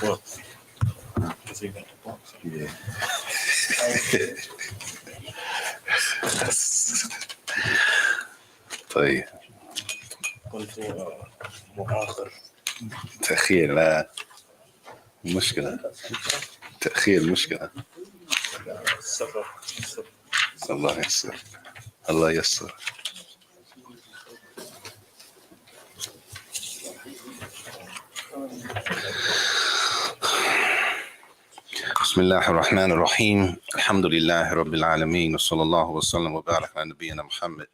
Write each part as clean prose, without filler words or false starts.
Well, because he got the box. Yeah. طيب قلت مؤخر تأخير لا مشكلة تأخير مشكلة السفر الله يسر الله يسر بسم الله الرحمن الرحيم الحمد لله رب العالمين وصلى الله وسلم وبارك على نبينا محمد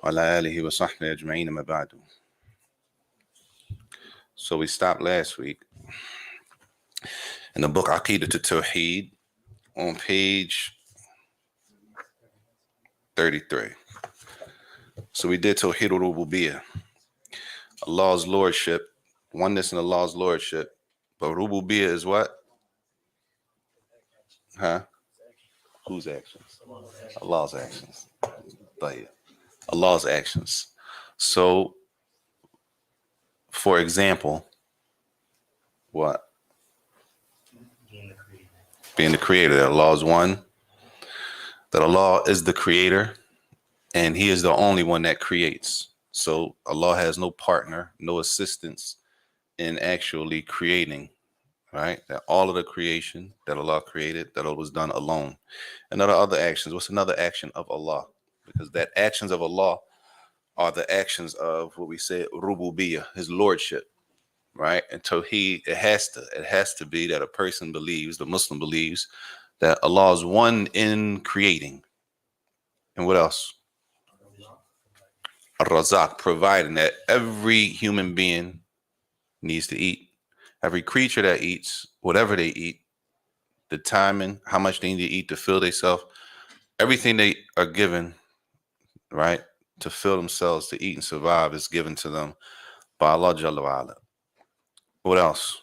وعلى آله وصحبه أجمعين ما بعد. So we stopped last week in the book Untitled Tawheed on page 33. So we did Tawheed al-Rububiyyah, Allah's lordship, oneness in Allah's lordship. But Rububiyyah is what? Huh? Whose actions? Allah's actions. Allah's actions. So, for example, what? Being the creator. That Allah is one. That Allah is the creator. And He is the only one that creates. So Allah has no partner, no assistance in actually creating. Right? That all of the creation that Allah created, that it was done alone. And there are other actions. What's another action of Allah? Because that actions of Allah are the actions of what we say Rububiyyah, His lordship. Right? And Tawheed, it has to be that a person believes, the Muslim believes, that Allah is one in creating. And what else? Ar-Razaq, providing that every human being needs to eat. Every creature that eats, whatever they eat, the timing, how much they need to eat to fill themselves, everything they are given, right, to fill themselves, to eat and survive is given to them by Allah Jalla wa'ala. What else?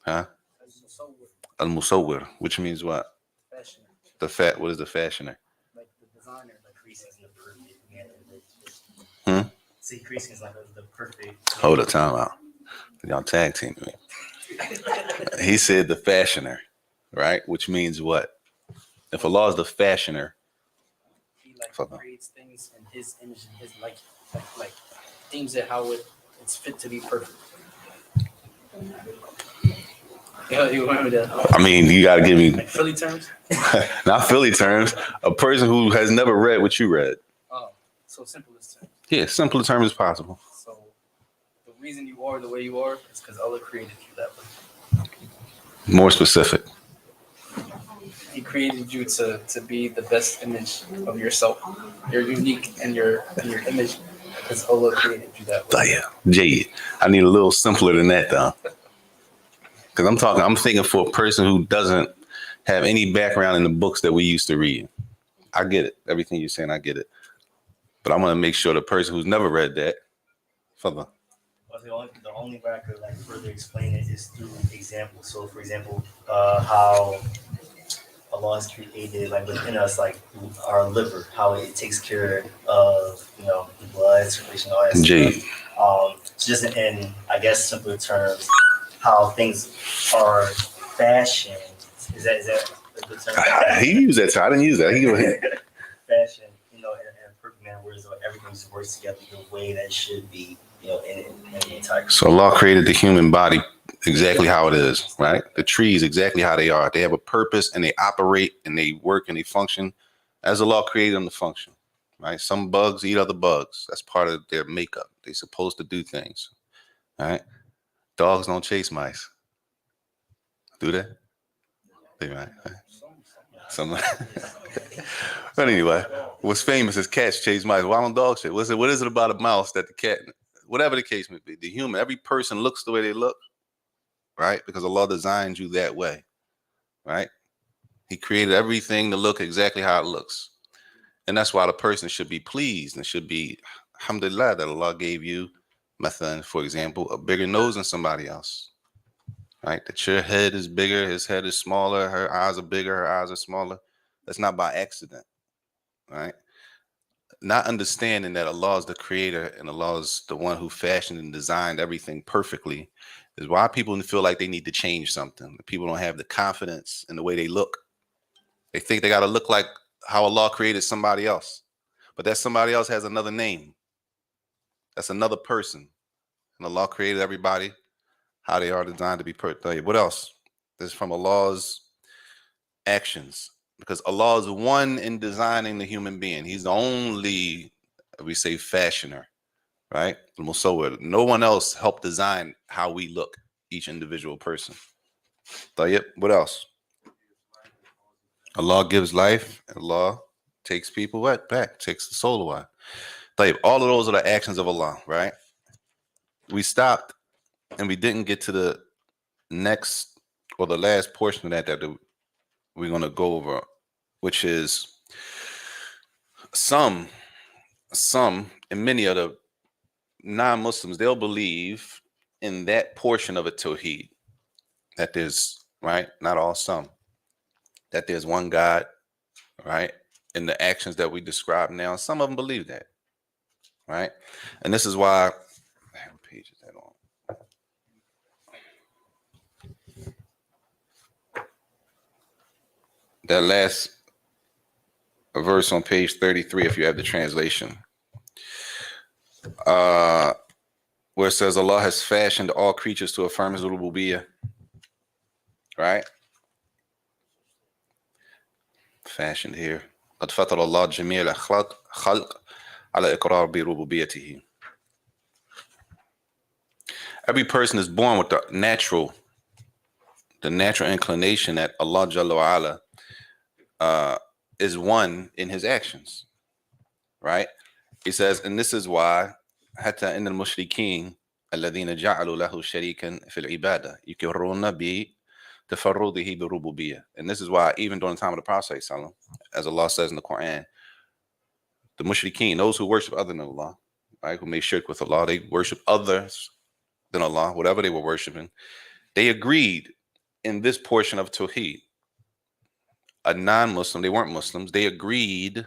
Huh? Al-Musawwir, which means what? Fashioner. What is the fashioner? Like the designer, the creasing is the perfect Hmm? See, creasing is like the perfect. Hold the time out. Y'all tag team me. He said the fashioner, right? Which means what? If Allah is the fashioner, He creates things in His image and His like deems it how it's fit to be perfect. You want me to? I mean, you got to give me Like Philly terms. not Philly terms. A person who has never read what you read. Oh, so simplest terms. Yeah, simple terms as possible. So the reason you are the way you are is because Allah created you that way. More specific. He created you to be the best image of yourself. You're unique in your image because Allah created you that way. Yeah, Jade. I need a little simpler than that, though. Because I'm thinking for a person who doesn't have any background in the books that we used to read. I get it. Everything you're saying, I get it. But I want to make sure the person who's never read that, further. Well, the only way I could further explain it is through examples. So, for example, how Allah has created within us our liver, how it takes care of the blood circulation, all that stuff. Just in I guess simpler terms, how things are fashioned. Is that a good term? He used that term. I didn't use that. He Fashion, in a perfect manner, where everything just works together the way that it should be, in the entire. So Allah created the human body exactly how it is, right? The trees exactly how they are. They have a purpose and they operate and they work and they function as Allah created them to function, right? Some bugs eat other bugs. That's part of their makeup. They're supposed to do things, right? Dogs don't chase mice. Do they? They might. Some. But anyway, what's famous is cats chase mice. Why don't dogs chase? What is it about a mouse that the cat, whatever the case may be, the human, every person looks the way they look, right? Because Allah designed you that way, right? He created everything to look exactly how it looks. And that's why the person should be pleased and should be, alhamdulillah, that Allah gave you, for example, a bigger nose than somebody else. Right? That your head is bigger, his head is smaller, her eyes are bigger, her eyes are smaller. That's not by accident. Right? not understanding that Allah is the creator and Allah is the one who fashioned and designed everything perfectly is why people feel like they need to change something. People don't have the confidence in the way they look. They think they got to look like how Allah created somebody else. But that somebody else has another name. That's another person. And Allah created everybody how they are designed to be perfect. What else? This is from Allah's actions. Because Allah is one in designing the human being. He's the only, we say, fashioner, right? No one else helped design how we look, each individual person. What else? Allah gives life. Allah takes people back, takes the soul away. All of those are the actions of Allah, right? We stopped and we didn't get to the next or the last portion of that we're going to go over, which is some and many of the non-Muslims, they'll believe in that portion of a Tawheed, that there's, right, not all, some, that there's one God, right, in the actions that we describe now. Some of them believe that, right? And this is why, what page is that on? That last verse on page 33, if you have the translation, where it says Allah has fashioned all creatures to affirm his rububiyyah, right? Fashioned here. قد فطر الله جميع الخلق على إقرار بربوبيته. Every person is born with the natural inclination that Allah Jalla wa Ala is one in his actions, right? He says, and this is why حتى إن المشركين الذين جعلوا له شريكا في العبادة يقرون بتفرده بالربوبية. And this is why even during the time of the Prophet, as Allah says in the Quran, the mushrikeen, those who worship other than Allah, right, who made shirk with Allah, they worship others than Allah, whatever they were worshiping, they agreed in this portion of Tawheed. A non-Muslim, they weren't Muslims, they agreed,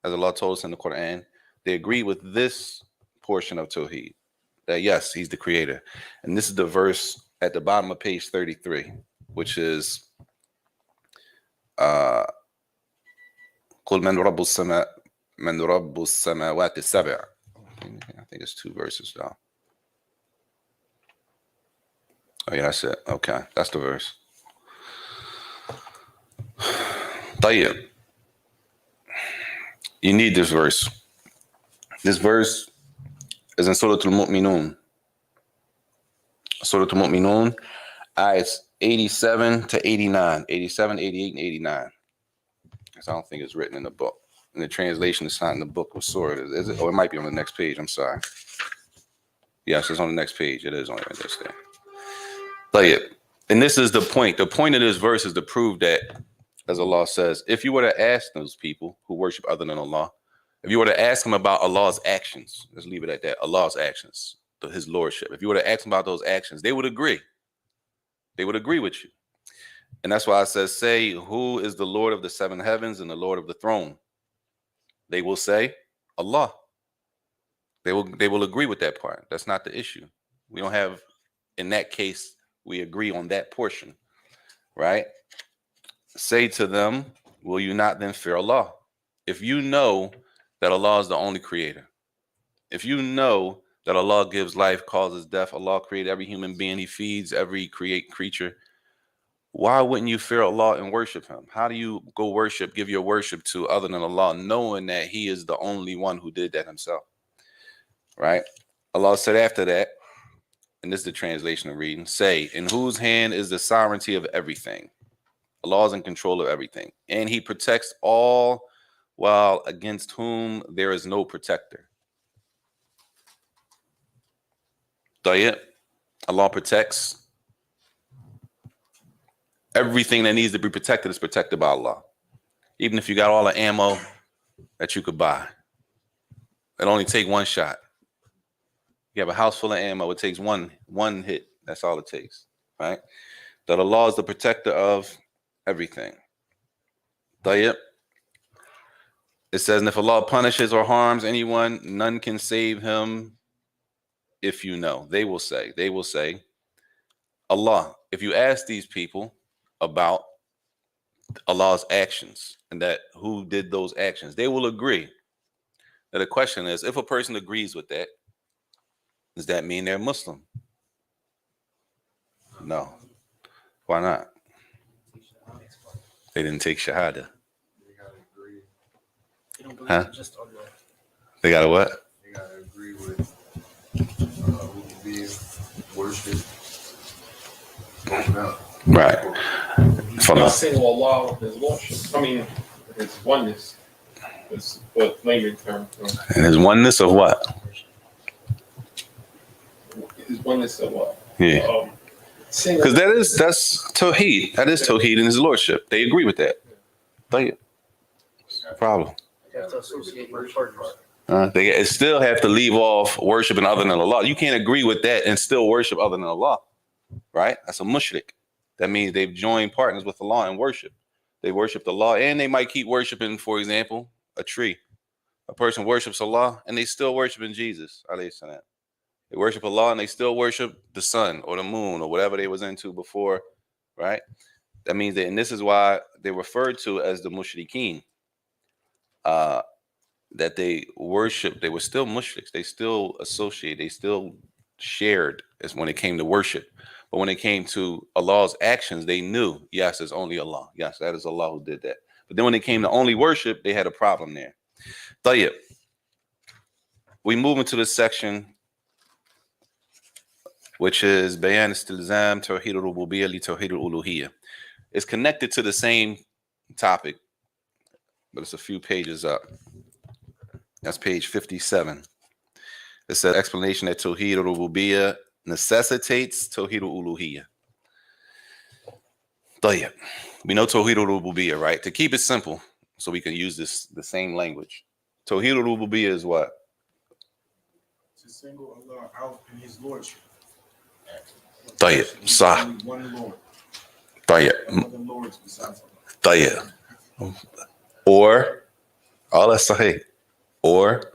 as Allah told us in the Quran, they agreed with this portion of Tawheed, that yes, he's the creator. And this is the verse at the bottom of page 33, which is قُلْ مَنْ رَبُّ السَّمَاوَاتِ السَّبْعِ. I think it's 2 verses though. Oh yeah, that's it. Okay, that's the verse. طيب. You need this verse. This verse is in Surah Al-Mu'minun. Surah Al-Mu'minun, ayats 87 to 89. 87, 88, and 89. Because I don't think it's written in the book. In the translation, it's not in the book with Surah. Is it? Oh, it might be on the next page. I'm sorry. Yes, it's on the next page. It is on this thing. And this is the point. The point of this verse is to prove that, as Allah says, if you were to ask those people who worship other than Allah, if you were to ask them about Allah's actions, let's leave it at that, Allah's actions, his lordship, if you were to ask them about those actions, they would agree. They would agree with you. And that's why I says, say, who is the Lord of the 7 heavens and the Lord of the throne? They will say, Allah. They will agree with that part. That's not the issue. We don't have, in that case, we agree on that portion, right? Say to them, will you not then fear Allah? If you know that Allah is the only creator, if you know that Allah gives life, causes death, Allah created every human being, he feeds every creature, why wouldn't you fear Allah and worship him? How do you go give your worship to other than Allah, knowing that he is the only one who did that himself, right? Allah said after that, and this is the translation of reading, say, in whose hand is the sovereignty of everything? Allah is in control of everything, and he protects all, while against whom there is no protector. Allah protects everything that needs to be protected is protected by Allah. Even if you got all the ammo that you could buy, it only take one shot. You have a house full of ammo, it takes one hit. That's all it takes, right? That Allah is the protector of everything. It says, and if Allah punishes or harms anyone, none can save him if you know. They will say, Allah. If you ask these people about Allah's actions and that who did those actions, they will agree. Now the question is, if a person agrees with that, does that mean they're Muslim? No. Why not? They didn't take Shahada. They gotta agree. You don't believe Huh? in just Allah. They got a what? They gotta agree with worship. Open up. Right. From Not a, single Allah is worship. I mean, it's oneness. It's what layman term. and his oneness of what? Is oneness of what? Yeah. Single. Because that's Tawheed. That is Tawheed in his lordship. They agree with that. But problem. You have to associate your partners. They still have to leave off worshiping other than Allah. You can't agree with that and still worship other than Allah. Right? That's a mushrik. That means they've joined partners with Allah in worship. They worship Allah and they might keep worshiping, for example, a tree. A person worships Allah and they still worshiping Jesus. Alayhi salam. They worship Allah and they still worship the sun or the moon or whatever they was into before, right? That means that, and this is why they're referred to as the mushrikeen. That they worship, they were still mushriks. They still associate, they still shared as when it came to worship. But when it came to Allah's actions, they knew, yes, it's only Allah. Yes, that is Allah who did that. But then when it came to only worship, they had a problem there. Tayyib. We move into this section, which is Bayan Istilzam Tawheed al-Rububiyyah li Tawheed al-Uluhiyyah. It's connected to the same topic, but it's a few pages up. That's page 57. It says explanation that Tawheed al-Rububiyyah necessitates Tawheed al-Uluhiyyah. Tayyib. We know Tawheed al-Rububiyyah, right? To keep it simple, so we can use the same language. Tawheed al-Rububiyyah is what? To single Allah out in his lordship. Tayyib. Sah. Only one Lord. Tayyib. No other lords besides Allah. Tayyib. Or, all that's sahih. Or,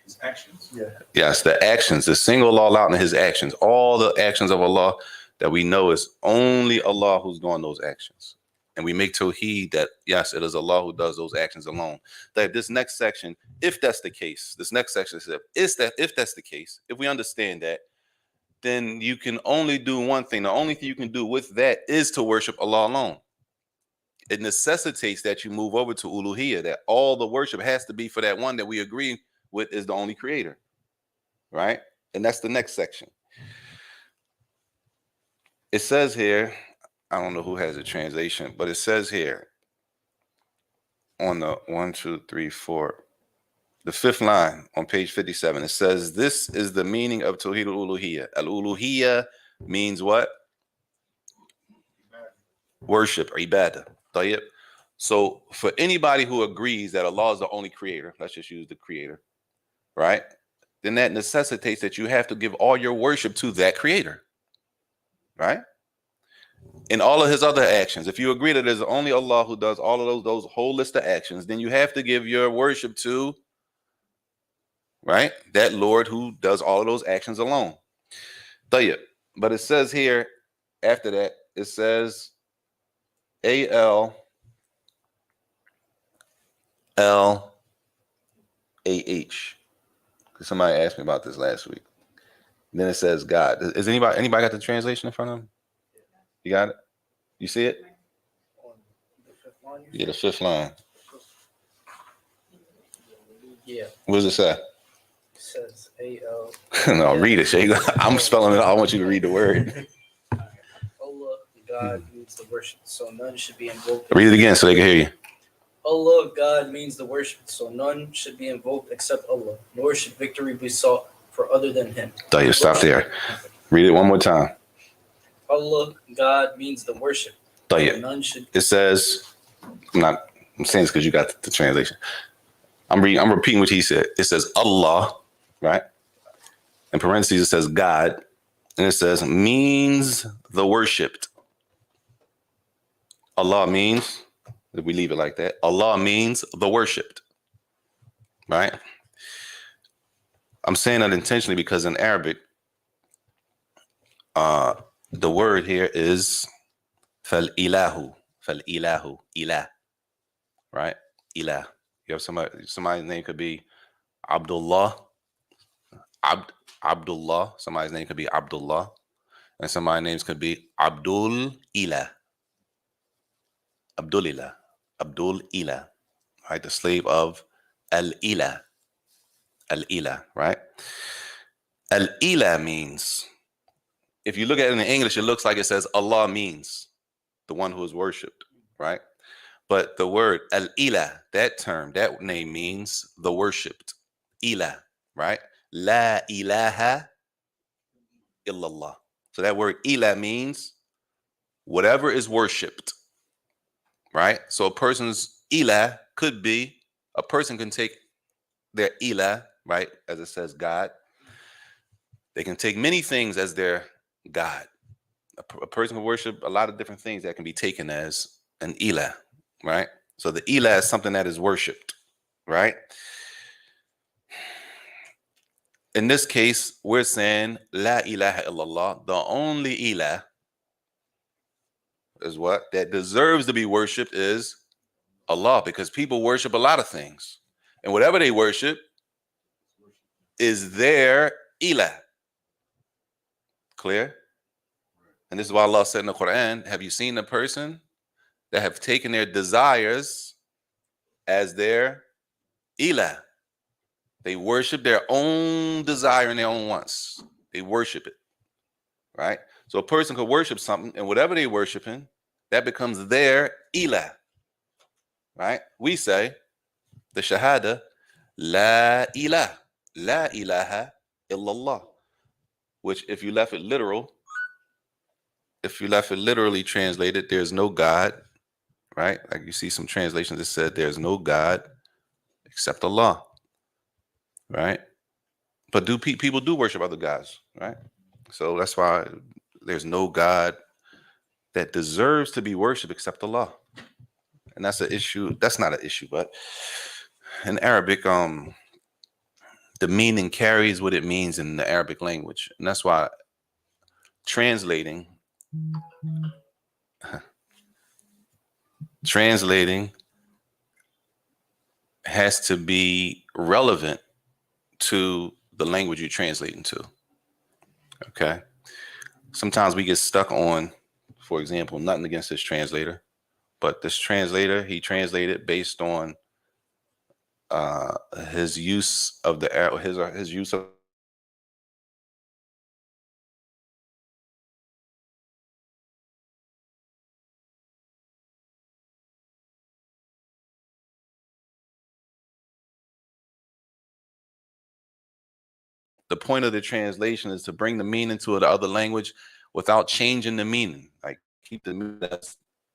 His actions. Yeah. yes, the actions, the single Allah out in his actions. All the actions of Allah that we know is only Allah who's doing those actions. And we make Tawheed that, yes, it is Allah who does those actions alone. That this next section, if that's the case, this next section says, if that's the case, if we understand that, then you can only do one thing. The only thing you can do with that is to worship Allah alone. It necessitates that you move over to Uluhiyyah, that all the worship has to be for that one that we agree with is the only creator, right? And that's the next section. It says here, I don't know who has a translation, but it says here on the 1, 2, 3, 4, the fifth line on page 57, it says, this is the meaning of Tawheed al-Uluhiyyah. Al-Uluhiyyah means what? Worship, or ibadah. Tayyib. So for anybody who agrees that Allah is the only creator, let's just use the creator, right? Then that necessitates that you have to give all your worship to that creator, right? In all of his other actions, if you agree that there's only Allah who does all of those whole list of actions, then you have to give your worship to, right, that Lord who does all of those actions alone. Tayyib. But it says here, after that, it says ALLAH. Somebody asked me about this last week. And then it says God. Is anybody got the translation in front of them? You got it? You see it? Yeah, the fifth line. Yeah. What does it say? It says A-L. No, read it, Shay. I'm spelling it out. I want you to read the word. Allah, God means the worship, so none should be invoked. Read it again so they can hear you. Allah, God means the worship, so none should be invoked except Allah, nor should victory be sought for other than Him. Tayyib, stop there. Read it one more time. Allah, God means the worship. Tayyib. So none should. It says, I'm saying this because you got the translation. I'm repeating what he said. It says Allah, right? In parentheses, it says God, and it says means the worshipped. Allah means if we leave it like that. Allah means the worshipped, right? I'm saying that intentionally because in Arabic, the word here is fal-ilahu, fal-ilahu, ilah, right? Ilah. You have somebody's name could be Abdullah, Abdullah. Somebody's name could be Abdullah, and somebody's names could be Abdul Ilah, Abdul Ilah, Abdul Ilah, right? The slave of Al Ilah, Al Ilah, right? Al Ilah means, if you look at it in English, it looks like it says Allah means the one who is worshipped, right? But the word Al Ilah, that term, that name means the worshipped. Ilah, right? La ilaha illallah. So that word ilah means whatever is worshipped, right? So a person's ilah could be, a person can take their ilah, right? As it says God. They can take many things as their God. A person can worship a lot of different things that can be taken as an ilah, right? So the ilah is something that is worshipped, right? In this case, we're saying La ilaha illallah. The only ilah is what? That deserves to be worshipped is Allah, because people worship a lot of things. And whatever they worship is their ilah. Clear? And this is why Allah said in the Quran, have you seen a person that have taken their desires as their ilah? They worship their own desire and their own wants. They worship it, right? So a person could worship something, and whatever they worshiping, that becomes their ilah, right? We say the shahada, la ilaha illallah, which if you left it literal, if you left it literally translated, there's no God, right? Like you see some translations that said there's no God except Allah, right? But people do worship other gods, right? So that's why there's no God that deserves to be worshipped except Allah. And that's an issue. That's not an issue, but in Arabic, the meaning carries what it means in the Arabic language. And that's why translating has to be relevant to the language you're translating to. Okay. Sometimes we get stuck on, for example, nothing against this translator, but this translator, he translated based on his use of his use of the point of the translation is to bring the meaning to the other language without changing the meaning. Like keep the meaning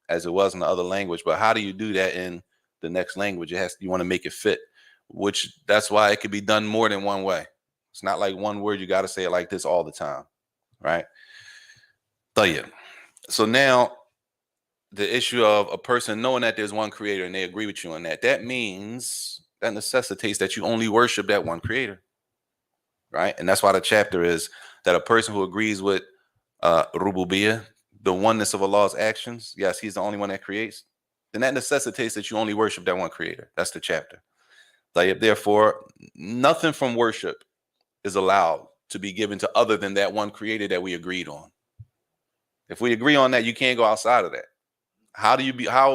as it was in the other language. But how do you do that in the next language? You want to make it fit, which that's why it could be done more than one way. It's not like one word, you got to say it like this all the time, right? So now the issue of a person knowing that there's one creator and they agree with you on that, that necessitates that you only worship that one creator. Right. And that's why the chapter is that a person who agrees with Rububiyyah, the oneness of Allah's actions, yes, he's the only one that creates, then that necessitates that you only worship that one creator. That's the chapter. Therefore, nothing from worship is allowed to be given to other than that one creator that we agreed on. If we agree on that, you can't go outside of that.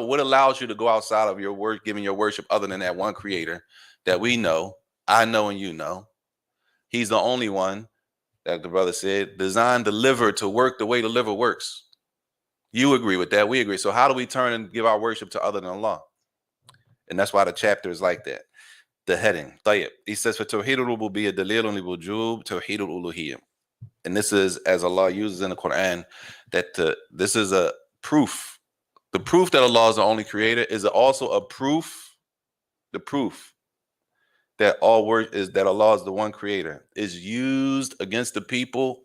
What allows you to go outside of your work, giving your worship other than that one creator that we know, I know, and you know? He's the only one, that the brother said, designed the liver to work the way the liver works. You agree with that. We agree. So how do we turn and give our worship to other than Allah? And that's why the chapter is like that. The heading. He says, for Tawheed al-Rububiyyah dalilun li wujub Tawheed al-Uluhiyyah. And this is, as Allah uses in the Quran, that this is a proof. The proof that Allah is the only creator is also a proof. The proof that all word is that Allah is the one creator is used against the people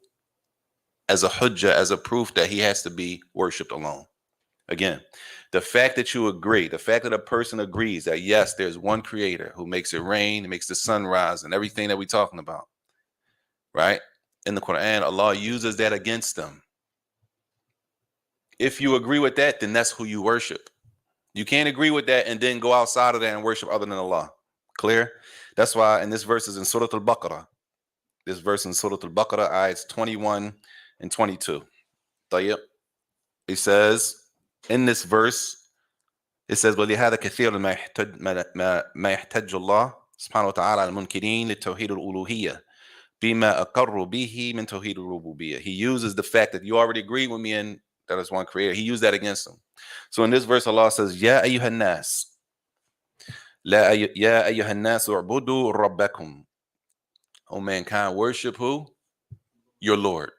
as a hujjah, as a proof that he has to be worshipped alone. Again, the fact that you agree, the fact that a person agrees that yes, there's one creator who makes it rain, makes the sun rise, and everything that we're talking about, right? In the Quran, Allah uses that against them. If you agree with that, then that's who you worship. You can't agree with that and then go outside of that and worship other than Allah. Clear? That's why, and this verse is in Surah Al-Baqarah. This verse in Surah Al-Baqarah, ayats 21 and 22. Tayyib. It says, in this verse, it says, وَلِهَذَا كَثِيرٌ مَا يَحْتَجُّ اللَّهُ سبحانه وتعالى على المنكرين للتوحيد الألوهية بما أقر به من توحيد الربوبية. He uses the fact that you already agree with me and that is one creator. He used that against them. So in this verse, Allah says, يَا أَيُّهَا النَّاسِ يَا أَيُّهَا النَّاسُ اعْبُدُوا رَبَّكُمْ. O mankind, worship who? Your Lord.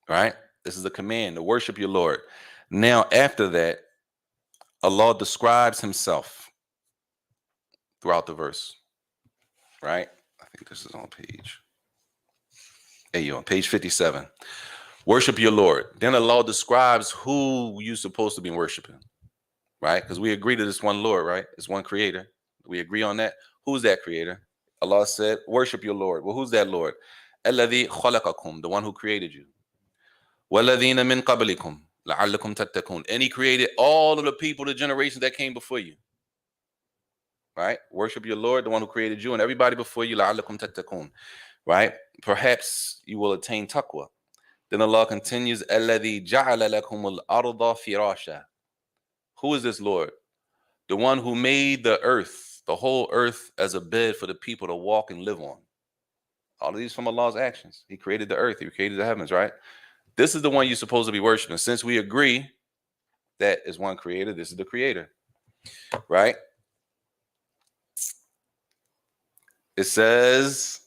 Right? This is a command to worship your Lord. Now, after that, Allah describes himself throughout the verse. Right? I think this is on page. There you on page 57. Worship your Lord. Then Allah describes who you're supposed to be worshiping. Right? Because we agree to this one Lord, right? It's one creator. We agree on that. Who's that creator? Allah said, worship your Lord. Well, who's that Lord? الَّذِي خَلَقَكُمْ, the one who created you. وَالَّذِينَ مِنْ قَبْلِكُمْ لَعَلَّكُمْ تَتَّقُونَ. And he created all of the people, the generations that came before you. Right? Worship your Lord, the one who created you, and everybody before you. لَعَلَّكُمْ تَتَّقُونَ. Right? Perhaps you will attain taqwa. Then Allah continues, الَّذِي جَعَلَ لَكُمُ الْأَرْضَ فِرَاشًا. Who is this Lord? The one who made the earth, the whole earth, as a bed for the people to walk and live on. All of these from Allah's actions. He created the earth. He created the heavens, right? This is the one you're supposed to be worshiping. Since we agree that is one creator, this is the creator, right? It says,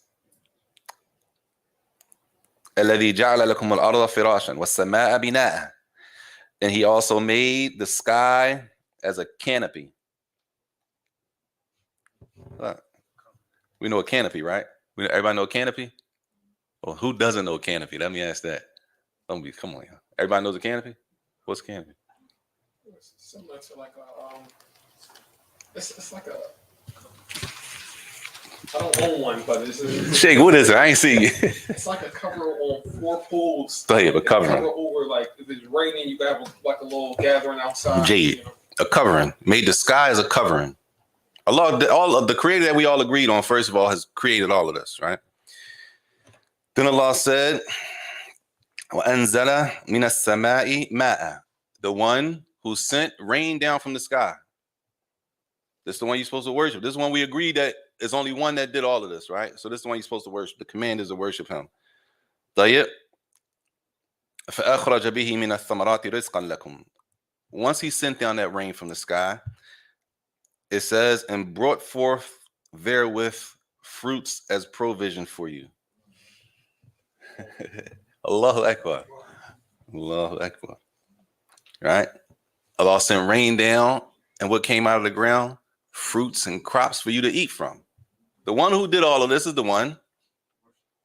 الَّذِي جَعَلَ لَكُمُ الْأَرْضَ فِرَاشًا وَالسَّمَاءَ بِنَاءً. And he also made the sky as a canopy. We know a canopy, right? Everybody know a canopy? Well, who doesn't know a canopy? Let me ask that. Come on, y'all. Everybody knows a canopy? What's a canopy? It's similar to like a it's like a, I don't own one, but it's Shake, what is it? I ain't see you. it's like a cover on 4 poles. Go ahead, a covering. Cover over, like if it's raining, you have like a little gathering outside. Jade, you know? a covering. Made the sky as a covering. Allah, all of the creator that we all agreed on, first of all, has created all of this, right? Then Allah said, وَأَنزَلَ مِنَ السَّمَاءِ مَاءً. The one who sent rain down from the sky. This is the one you're supposed to worship. This is one we agreed that is only one that did all of this, right? So this is the one you're supposed to worship. The command is to worship him. طيب. فَأَخْرَجَ بِهِ مِنَ الثَّمَرَاتِ رِزْقًا لَكُمْ. Once he sent down that rain from the sky, it says, and brought forth therewith fruits as provision for you. Allahu Akbar. Allahu Akbar. Right? Allah sent rain down, and what came out of the ground? Fruits and crops for you to eat from. The one who did all of this is the one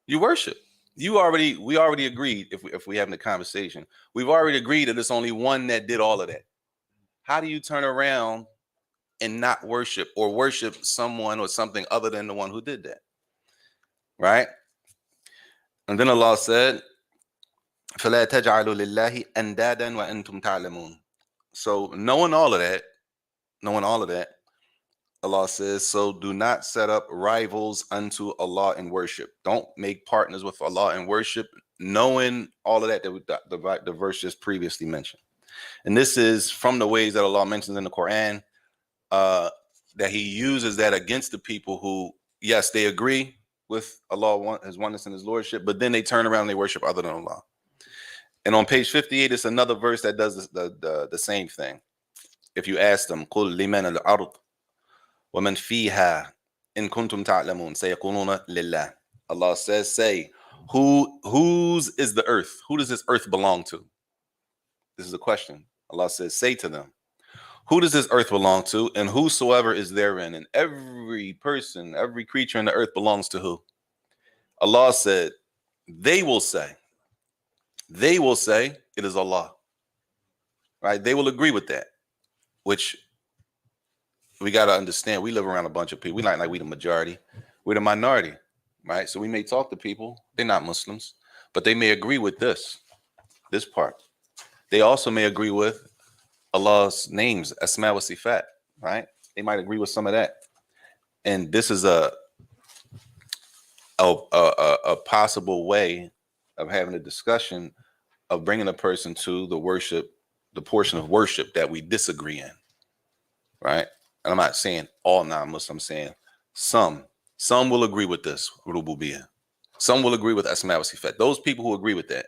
you worship. We already agreed, if we having a conversation, we've already agreed that it's only one that did all of that. How do you turn around and not worship or worship someone or something other than the one who did that? Right? And then Allah said, فَلَا تَجْعَلُوا لِلَّهِ أَنْدَادًا وَأَنْتُمْ تَعْلَمُونَ. So knowing all of that, Allah says, so do not set up rivals unto Allah in worship. Don't make partners with Allah in worship, knowing all of that the verse just previously mentioned. And this is from the ways that Allah mentions in the Quran, that he uses that against the people who, yes, they agree with Allah, his oneness and his lordship, but then they turn around and they worship other than Allah. And on page 58, it's another verse that does the same thing. If you ask them, قُلْ لِمَنَ الْأَرْضِ وَمَنْ فِيهَا إِن كُنْتُمْ تَعْلَمُونَ سَيَقُولُونَ لِلَّهِ. Allah says, say, whose is the earth? Who does this earth belong to? This is a question. Allah says, say to them, who does this earth belong to? And whosoever is therein. And every person, every creature in the earth belongs to who? Allah said, they will say, it is Allah. right? They will agree with that, which we got to understand. We live around a bunch of people. We like we the majority. We're the minority, right? So we may talk to people. They're not Muslims, but they may agree with this part. They also may agree with Allah's names, Asma wa Sifat, right? They might agree with some of that. And this is a possible way of having a discussion of bringing a person to the portion of worship that we disagree in, right? And I'm not saying all non-Muslims, I'm saying some. Some will agree with this, rububiyyah. Some will agree with Asma wa Sifat. Those people who agree with that.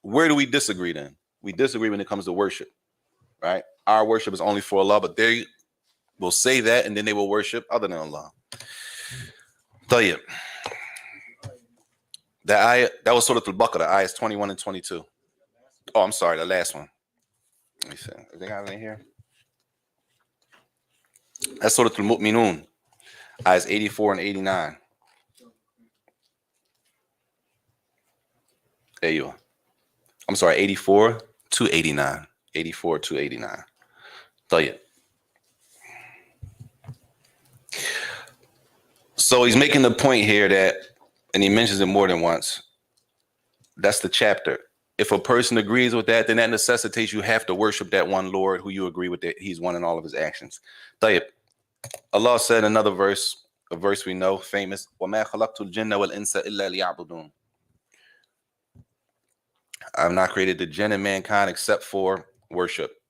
Where do we disagree then? We disagree when it comes to worship, right? Our worship is only for Allah, but they will say that and then they will worship other than Allah. طيب. That was Surah Al-Baqarah, ayahs 21 and 22. Oh, I'm sorry, the last one. Let me see. Is they got it in here? That's Surah Al-Mu'minun, ayahs 84 and 89. There you are. I'm sorry, 84 to 89. 84 to 89. طيب. So he's making the point here that, and he mentions it more than once, that's the chapter. If a person agrees with that, then that necessitates you have to worship that one Lord who you agree with, that he's one in all of his actions. طيب. Allah said in another verse, a verse we know, famous, وَمَا خَلَقْتُ الْجِنَّ وَالْإِنسَ إِلَّا لِيَعْبُدُونَ. I have not created the jinn and mankind except for worship,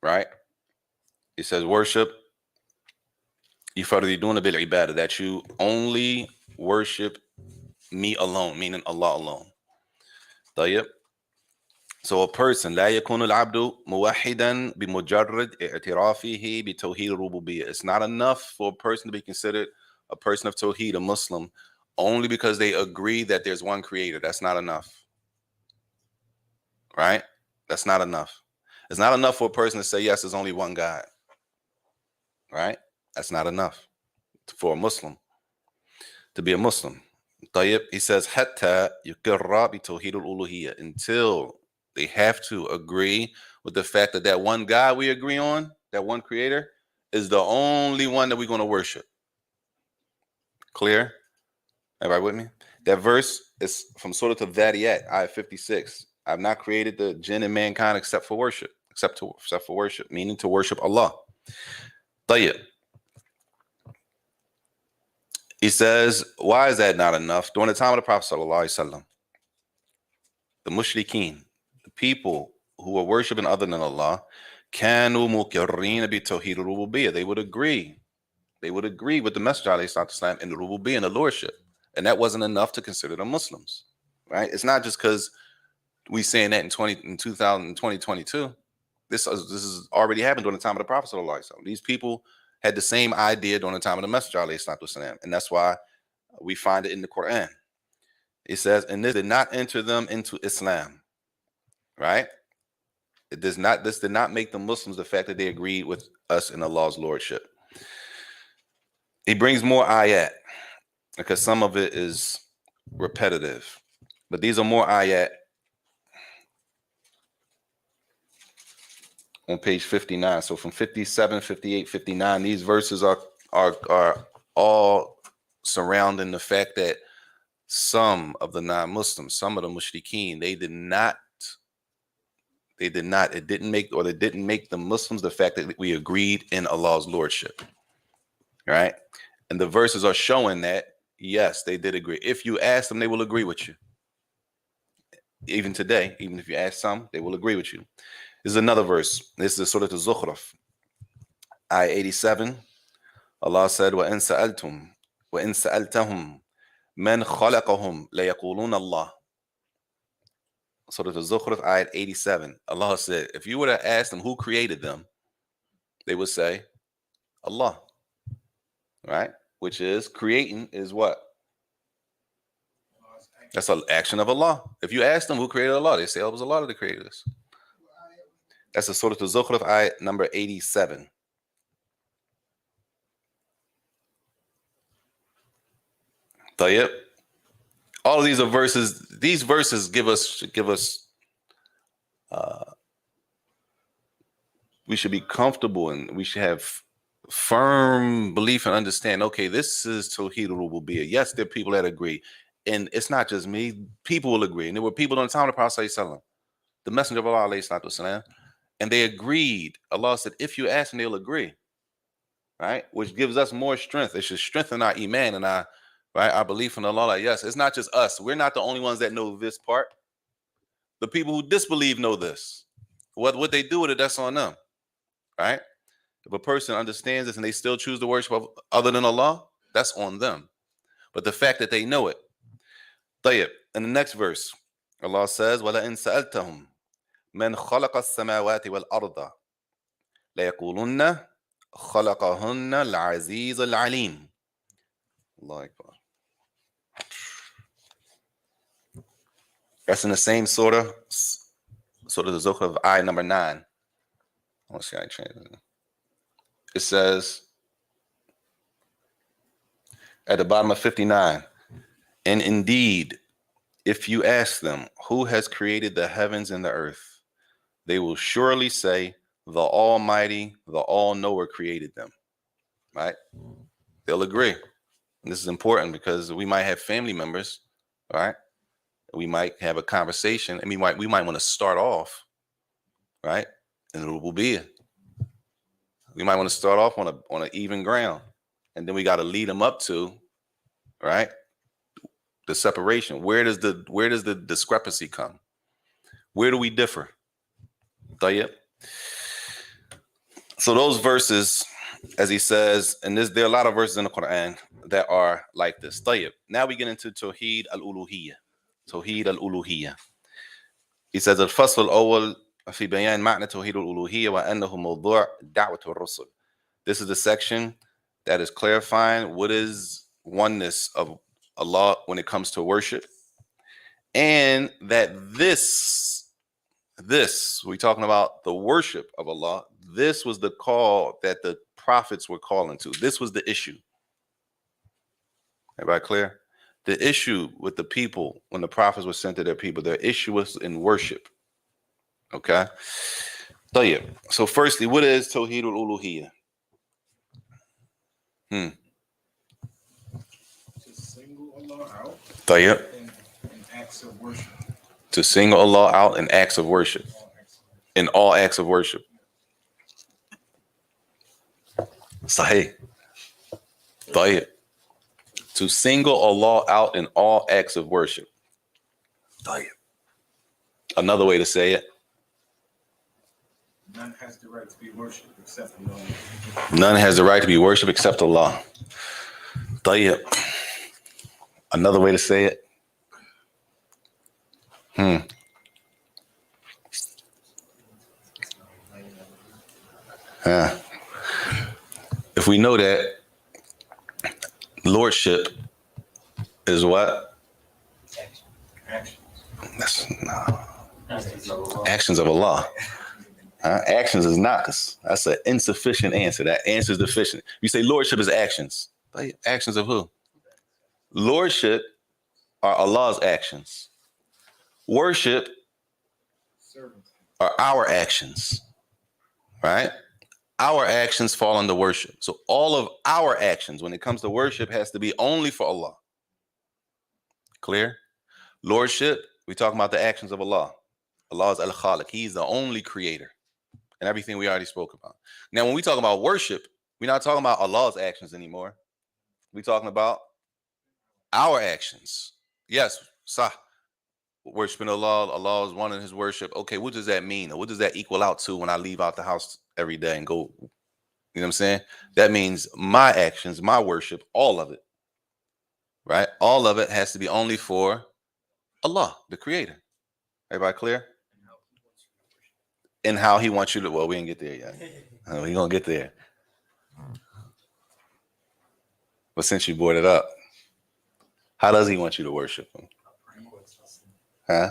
right? It says worship, يفردون بالعبادة, that you only worship me alone, meaning Allah alone. طيب. So a person لا يكون العبد موحدا بمجرد اعترافه بتوحيد الربوبية. It's not enough for a person to be considered a person of Tawheed, a Muslim, only because they agree that there's one creator. That's not enough. Right? That's not enough. It's not enough for a person to say, yes, there's only one God. Right? That's not enough for a Muslim to be a Muslim. طيب, he says, حتى يقر بتوحيد الألوهية, until they have to agree with the fact that that one God we agree on, that one creator, is the only one that we're going to worship. Clear? Everybody with me? That verse is from Surah Al-Dhariyat, ayah 56. I've not created the jinn and mankind except for worship, except for worship, meaning to worship Allah. طيب. He says, why is that not enough? During the time of the Prophet ﷺ, the mushrikeen, the people who were worshiping other than Allah, كانوا مقرين بتوحيد الربوبية. They would agree. They would agree with the Messenger ﷺ in the rububiyyah, in the lordship. And that wasn't enough to consider them Muslims. Right? It's not just because we saying that in 2022. This has already happened during the time of the Prophet ﷺ. These people had the same idea during the time of the Messenger ﷺ, and that's why we find it in the Quran. It says, and this did not enter them into Islam, right? This did not make them Muslims, the fact that they agreed with us in Allah's lordship. He brings more ayat, because some of it is repetitive, but these are more ayat on page 59. So from 57, 58, 59, these verses are all surrounding the fact that some of the non-Muslims, some of the mushrikeen, it didn't make the Muslims, the fact that we agreed in Allah's lordship. Right? And the verses are showing that, yes, they did agree. If you ask them, they will agree with you. Even today, even if you ask some, they will agree with you. This is another verse. This is Surah Al-Zukhruf, ayah 87. Allah said, وَإِن سَأَلْتَهُمْ مَنْ خَلَقَهُمْ لَيَقُولُونَ اللَّهِ. Surah Al-Zukhruf, ayah 87. Allah said, if you were to ask them who created them, they would say, Allah. Right? Which is, creating is what? That's an action of Allah. If you ask them who created Allah, they say, oh, it was Allah that created us. That's the Surah Al-Zukhruf, ayat number 87. طيب. All of these are verses. These verses give us we should be comfortable and we should have firm belief and understand, okay, this is Tawheed al-Rububiyyah. Yes, there are people that agree. And it's not just me. People will agree. And there were people on the time of the Prophet ﷺ, the Messenger of Allah, ﷺ, and they agreed. Allah said, if you ask them, they'll agree. Right? Which gives us more strength. It should strengthen our iman and our belief in Allah. Like, yes, it's not just us. We're not the only ones that know this part. The people who disbelieve know this. What they do with it, that's on them. Right? If a person understands this and they still choose to worship other than Allah, that's on them. But the fact that they know it. طيب. In the next verse, Allah says, وَلَئِن سَأَلْتَهُمْ مَنْ خَلَقَ السَّمَاوَاتِ وَالْأَرْضَ لَيَقُولُنَّ خَلَقَهُنَّ الْعَزِيزُ الْعَلِيمُ. Allah Akbar. That's in the same surah the Zukhruf of ayah number 9. Let's see how I change it. It says at the bottom of 59, and indeed, if you ask them, who has created the heavens and the earth, they will surely say, the Almighty, the All-Knower created them. Right? They'll agree. And this is important because we might have family members, right? We might have a conversation, and we might want to start off, right? And it will be. We might want to start off on an even ground, and then we got to lead them up to, right, the separation. Where does the discrepancy come? Where do we differ? Tayyib. So those verses, as he says, and there are a lot of verses in the Quran that are like this. Tayyib. Now we get into Tawheed al-Uluhiyyah. Tawheed al-Uluhiyyah. He says, Al-Fasl al-Awwal في بيان معنى توحيد الألوهية وأنه موضوع دعوة الرسل. This is the section that is clarifying what is oneness of Allah when it comes to worship, and that this we're talking about the worship of Allah. This was the call that the prophets were calling to. This was the issue. Everybody clear? The issue with the people when the prophets were sent to their people, their issue was in worship. Okay. So firstly, what is Tawheed al-Uluhiyyah? To single Allah out in acts of worship. To single Allah out in acts of worship. In all acts of worship. Sahih. طيب. To single Allah out in all acts of worship. طيب. Another way to say it. None has the right to be worshipped except Allah. None has the right to be worshipped except Allah. طيب. Another way to say it. If we know that lordship is what? Actions of Allah. Actions is naqs. That's an insufficient answer. That answer is deficient. You say lordship is actions. Actions of who? Lordship are Allah's actions. Worship are our actions. Right? Our actions fall under worship. So all of our actions when it comes to worship has to be only for Allah. Clear? Lordship, we're talking about the actions of Allah. Allah is Al-Khaliq. He's the only creator. And everything we already spoke about. Now, when we talk about worship, we're not talking about Allah's actions anymore. We're talking about our actions. Yes, worshiping Allah. Allah is one in his worship. Okay, what does that mean? Or what does that equal out to when I leave out the house every day and go, you know what I'm saying? That means my actions, my worship, all of it, right? All of it has to be only for Allah, the creator. Everybody clear? And how he wants you to, well, we didn't get there yet. We're going to get there. But since you brought it up, how does he want you to worship him? Huh?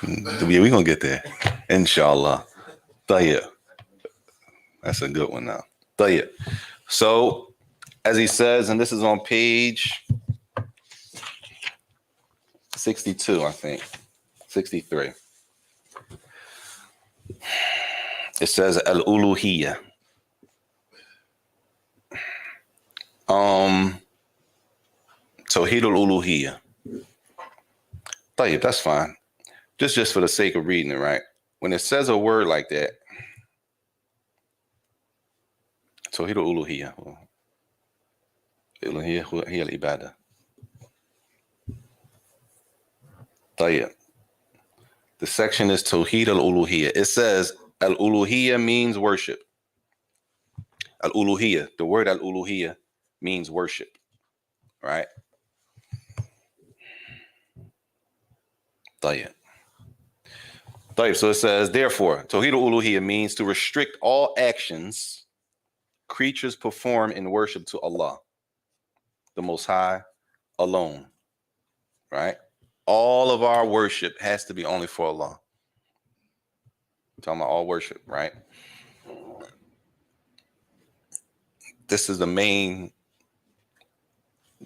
We're going to get there. Inshallah. Tayyib. That's a good one now. Tayyib. So, as he says, and this is on page 62, I think. 63. It says al-uluhiyya. Tawheed al-uluhiyya. That's fine. Just for the sake of reading it, right? When it says a word like that, Tawheed al-uluhiyya. Uluhiyya hiya al-ibadah. The section is Tawheed al-uluhiyya. It says al-uluhiyya means worship. Al-uluhiyya, the word al-uluhiyya means worship, right? So it says, therefore, Tawheed al-uluhiyya means to restrict all actions creatures perform in worship to Allah, the Most High, alone, right? All of our worship has to be only for Allah. I'm talking about all worship, right? This is the main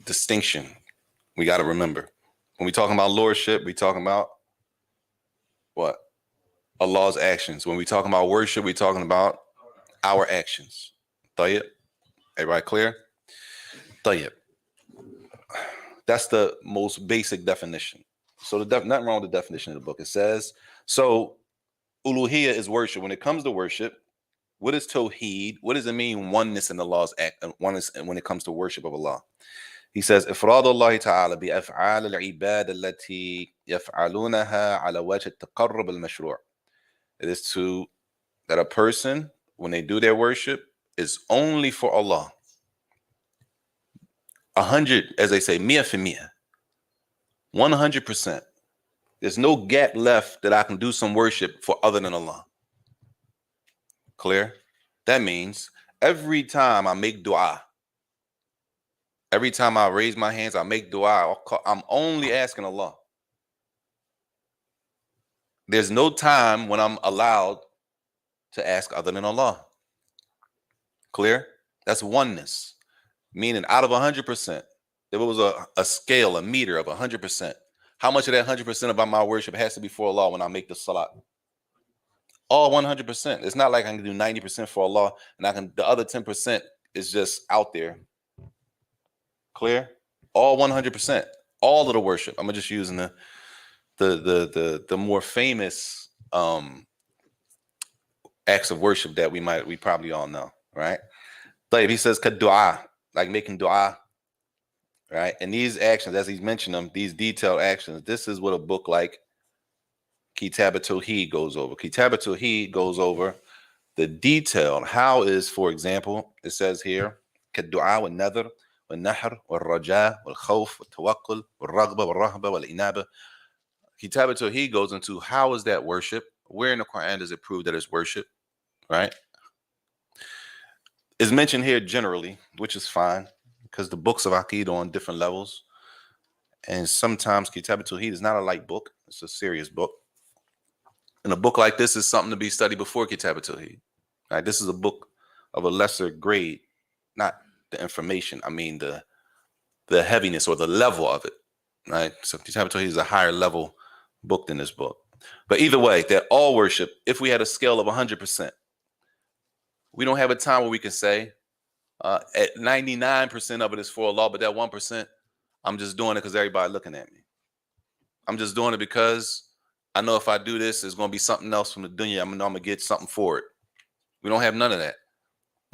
distinction we got to remember. When we talking about lordship, we talking about what? Allah's actions. When we talking about worship, we talking about our actions. Tayyib? Everybody clear? Tayyib. That's the most basic definition. So nothing wrong with the definition of the book. It says, so uluhiyya is worship. When it comes to worship, what is tawheed? What does it mean oneness in Allah's act? Oneness when it comes to worship of Allah. He says, إفراد الله تعالى بأفعال العباد التي يفعلونها على وجه التقرب المشروع. It is to that a person, when they do their worship, is only for Allah. 100, as they say, 100%. 100%. There's no gap left that I can do some worship for other than Allah. Clear? That means every time I make dua, every time I raise my hands, I make dua, I'm only asking Allah. There's no time when I'm allowed to ask other than Allah. Clear? That's oneness. Meaning out of 100%, if it was a scale, a meter of 100%, how much of that 100% about my worship has to be for Allah when I make the salat? All 100%. It's not like I can do 90% for Allah and the other 10% is just out there. Clear? All 100%. All of the worship. I'm just using the more famous acts of worship that we probably all know, right? Like he says dua, like making dua, right? And these actions, as he's mentioned them, these detailed actions, this is what a book like Kitab Tawheed goes over. Kitab Tawheed goes over the detail. How is, for example, it says here, كالدعاء والنذر والنحر والرجاء والخوف والتوكل والرغبة والرهبة والإنابة. Kitab Tawheed goes into how is that worship? Where in the Quran does it prove that it's worship? Right? It's mentioned here generally, which is fine because the books of Aqeedah are on different levels. And sometimes Kitab Tawheed is not a light book. It's a serious book. And a book like this is something to be studied before Kitab Tawheed. Right? This is a book of a lesser grade, not the information. I mean the heaviness or the level of it. Right? So Kitab Tawheed is a higher level book than this book. But either way, that all worship, if we had a scale of 100%, we don't have a time where we can say at 99% of it is for Allah, but that 1%, I'm just doing it because everybody looking at me. I'm just doing it because I know if I do this, there's going to be something else from the dunya. I'm going to get something for it. We don't have none of that.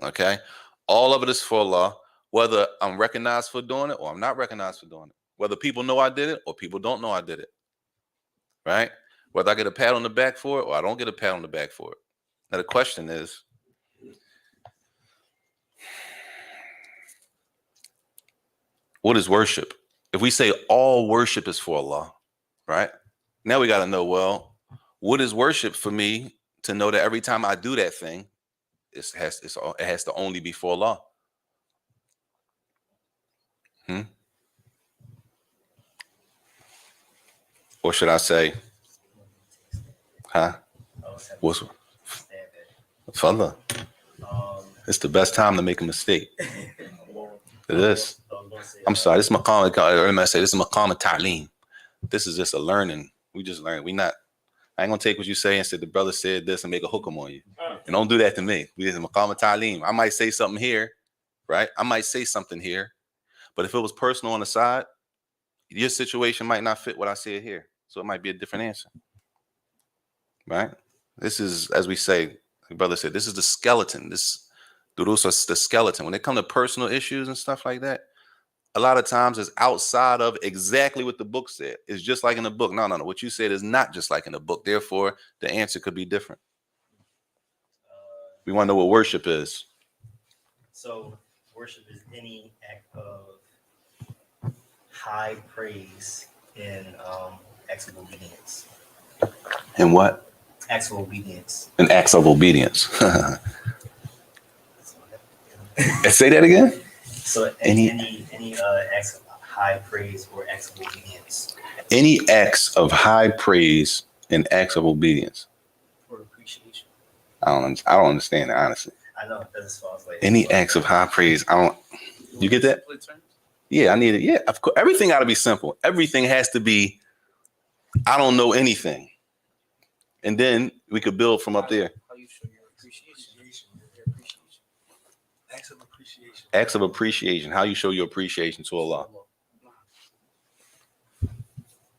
Okay? All of it is for Allah, whether I'm recognized for doing it or I'm not recognized for doing it. Whether people know I did it or people don't know I did it. Right? Whether I get a pat on the back for it or I don't get a pat on the back for it. Now the question is, what is worship? If we say all worship is for Allah, right? Now we got to know, well, what is worship for me to know that every time I do that thing, it has to only be for Allah? Or should I say, what's Fadla? It's the best time to make a mistake. It is. I'm sorry. This is maqam. I say this is maqam ta'aleem. This is just a learning. We just learn. I ain't gonna take what you say and say the brother said this and make a hukum on you. And don't do that to me. We is maqam ta'lim. I might say something here, right? I might say something here, but if it was personal on the side, your situation might not fit what I said here. So it might be a different answer, right? This is, as we say, like brother said, this is the skeleton. This durus is the skeleton. When it comes to personal issues and stuff like that, a lot of times it's outside of exactly what the book said. It's just like in the book. No. What you said is not just like in the book. Therefore, the answer could be different. We want to know what worship is. So worship is any act of high praise and acts of obedience. And what? Acts of obedience. And acts of obedience. Say that again. So any acts of high praise or acts of obedience. Any acts of high praise and acts of obedience. For appreciation. I don't understand it, honestly. I know that's what I was like. Any acts of high praise. You get that? Yeah, I need it. Yeah, of course. Everything got to be simple. Everything has to be, I don't know anything. And then we could build from up there. How you show your appreciation. Acts of appreciation. Acts of appreciation. How you show your appreciation to Allah.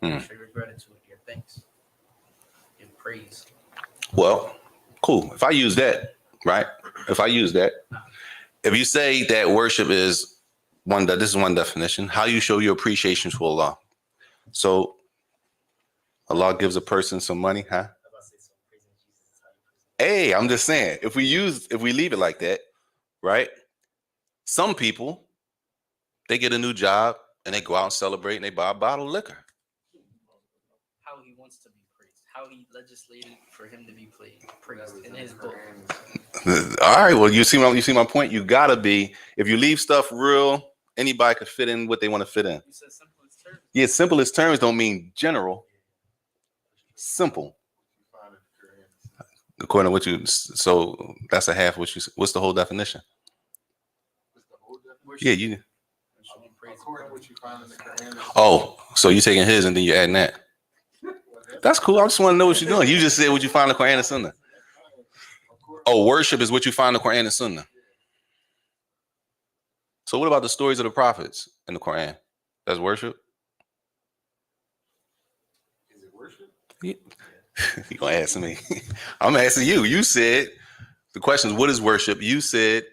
Show your gratitude, your thanks, your praise. Well, cool. If I use that, right? If you say that worship is this is one definition, how you show your appreciation to Allah. So Allah gives a person some money, huh? Hey, I'm just saying, if we leave it like that, right? Some people, they get a new job and they go out and celebrate and they buy a bottle of liquor. How he wants to be praised. How he legislated for him to be praised in his book. All right. Well, you see my point. You gotta be. If you leave stuff real, anybody could fit in what they want to fit in. You said simplest terms. Yeah, simplest terms don't mean general. Simple. According to what you, so that's a half. What's the whole definition? Yeah, you. According to what you find in the Quran. Oh, so you taking his and then you're adding that. That's cool. I just want to know what you're doing. You just said what you find in the Quran and Sunnah. Oh, worship is what you find in the Quran and Sunnah. So what about the stories of the prophets in the Quran? That's worship? Is it worship? Yeah. You're going to ask me. I'm asking you. You said, the question is, what is worship? You said,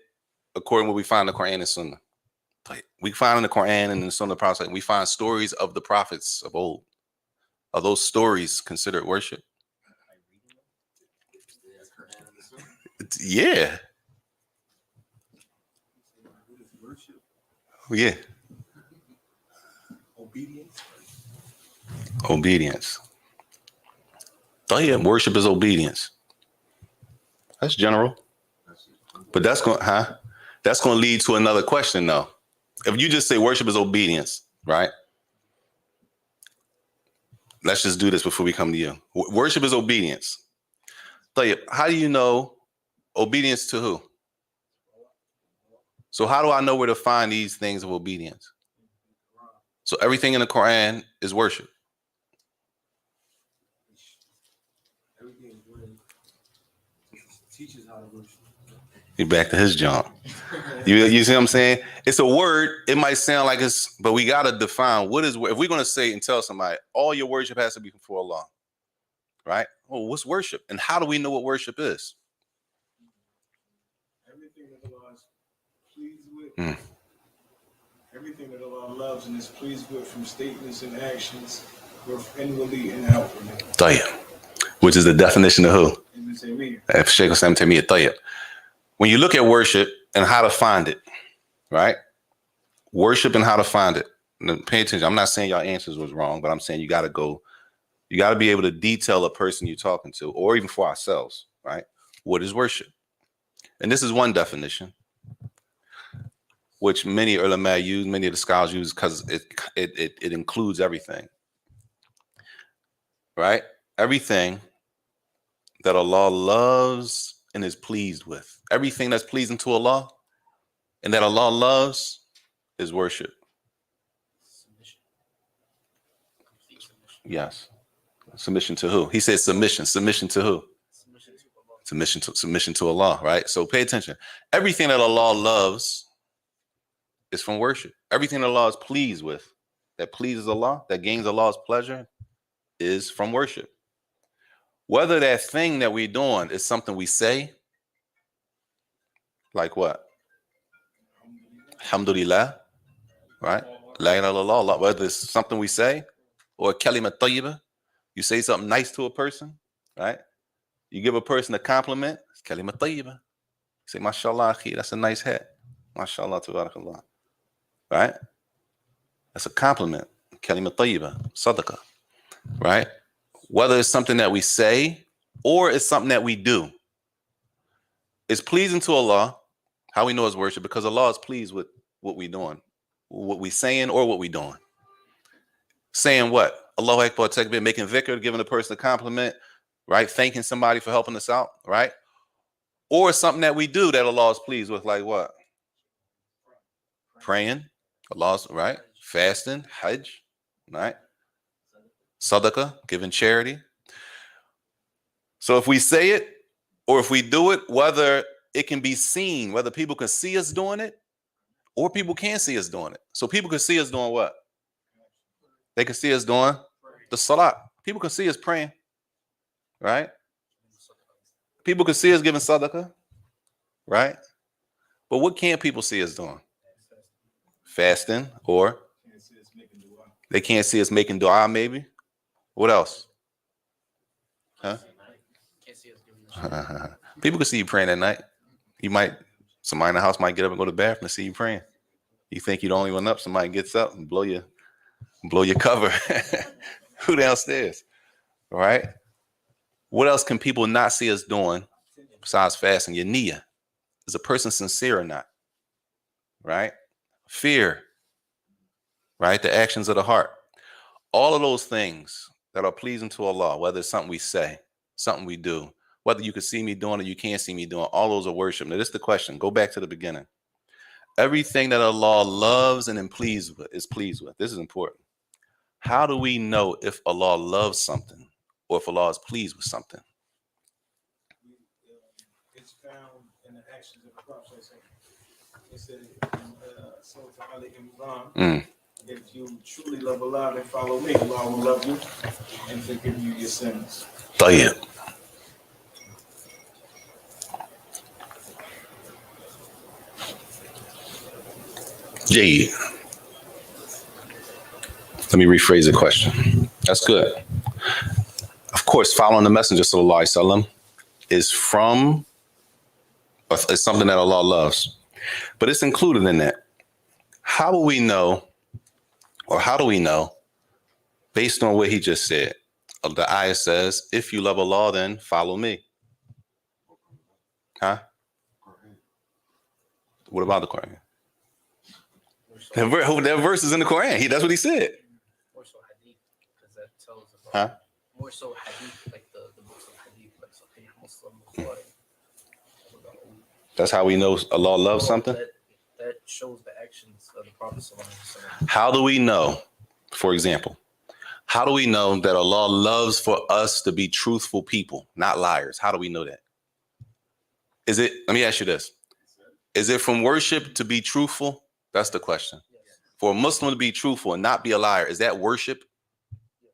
according to what we find in the Quran and Sunnah. We find in the Quran and in the Sunnah prophet, we find stories of the prophets of old. Are those stories considered worship? Yeah. Yeah. Obedience. Oh yeah, worship is obedience. That's general. But that's going to lead to another question though. If you just say worship is obedience, right? Let's just do this before we come to you. Worship is obedience. How do you know obedience to who? So how do I know where to find these things of obedience? So everything in the Quran is worship. Everything is where it teaches how to worship. You're back to his job. You see what I'm saying? It's a word. It might sound like it's, but we got to define what is, if we're going to say and tell somebody, all your worship has to be before Allah, right? Well, what's worship? And how do we know what worship is? Everything that Allah is pleased with, everything that Allah loves and is pleased with from statements and actions, both inwardly and outwardly. Which is the definition of who? Ibn Shaykh Islam Taymiyyah, Tayyib. When you look at worship and how to find it, right? Worship and how to find it. Now, pay attention. I'm not saying your answers was wrong, but I'm saying you got to be able to detail a person you're talking to, or even for ourselves, right? What is worship? And this is one definition, which many ulama use, many of the scholars use, because it includes everything, right? Everything that Allah loves and is pleased with. Everything that's pleasing to Allah and that Allah loves is worship. Yes. Submission to who? He said submission. Submission to who? Submission to Allah, right? So pay attention. Everything that Allah loves is from worship. Everything that Allah is pleased with, that pleases Allah, that gains Allah's pleasure, is from worship. Whether that thing that we're doing is something we say, like what? Alhamdulillah, right? La ilaha illallah. Whether it's something we say or kalima tayyiba, you say something nice to a person, right? You give a person a compliment, it's kalima tayyiba. Say, mashallah, akhi, that's a nice hat. Mashallah, tabarakallah. Right? That's a compliment. Kalima tayyiba, sadaqah. Right? Whether it's something that we say or it's something that we do, it's pleasing to Allah. How we know it's worship? Because Allah is pleased with what we're doing, what we saying or what we doing. Saying what? Allahu Akbar, takbir, making dhikr, giving a person a compliment, right? Thanking somebody for helping us out, right? Or something that we do that Allah is pleased with, like what? Praying, Allah's right? Fasting, Hajj, right? Sadaqah, giving charity. So if we say it or if we do it, whether it can be seen, whether people can see us doing it or people can't see us doing it. So people can see us doing what? They can see us doing the salat. People can see us praying, right? People can see us giving sadaqah, right? But what can't people see us doing? Fasting, or they can't see us making dua, maybe. What else? Huh? People can see you praying at night. Somebody in the house might get up and go to the bathroom and see you praying. You think you're the only one up, somebody gets up and blow your cover. Who downstairs? All right. What else can people not see us doing besides fasting? Your niyyah. Is a person sincere or not? Right? Fear. Right? The actions of the heart. All of those things that are pleasing to Allah, whether it's something we say, something we do, whether you can see me doing or you can't see me doing, all those are worship. Now, this is the question. Go back to the beginning. Everything that Allah loves and is pleased with. This is important. How do we know if Allah loves something or if Allah is pleased with something? It's found in the actions of the Prophet. It said in Surah Al-Imran, if you truly love Allah, then follow me. Allah will love you and forgive you your sins. Tayyib. Jade. Let me rephrase the question. That's good. Of course, following the Messenger sallallahu alaihi wasallam is something that Allah loves, but it's included in that. How do we know, based on what he just said? The ayah says, "If you love Allah, then follow me." Huh? What about the Quran? That verse is in the Quran. That's what he said. More so hadith, because that tells about. Huh? More so hadith, like the books of hadith, like Sahih Muslim, Bukhari. That's how we know Allah loves something. That shows the actions of the Prophet sallallahu alaihi wasallam. How do we know, for example, how do we know that Allah loves for us to be truthful people, not liars? How do we know that? Let me ask you this. Is it from worship to be truthful? That's the question. Yes. For a Muslim to be truthful and not be a liar, is that worship? Yes.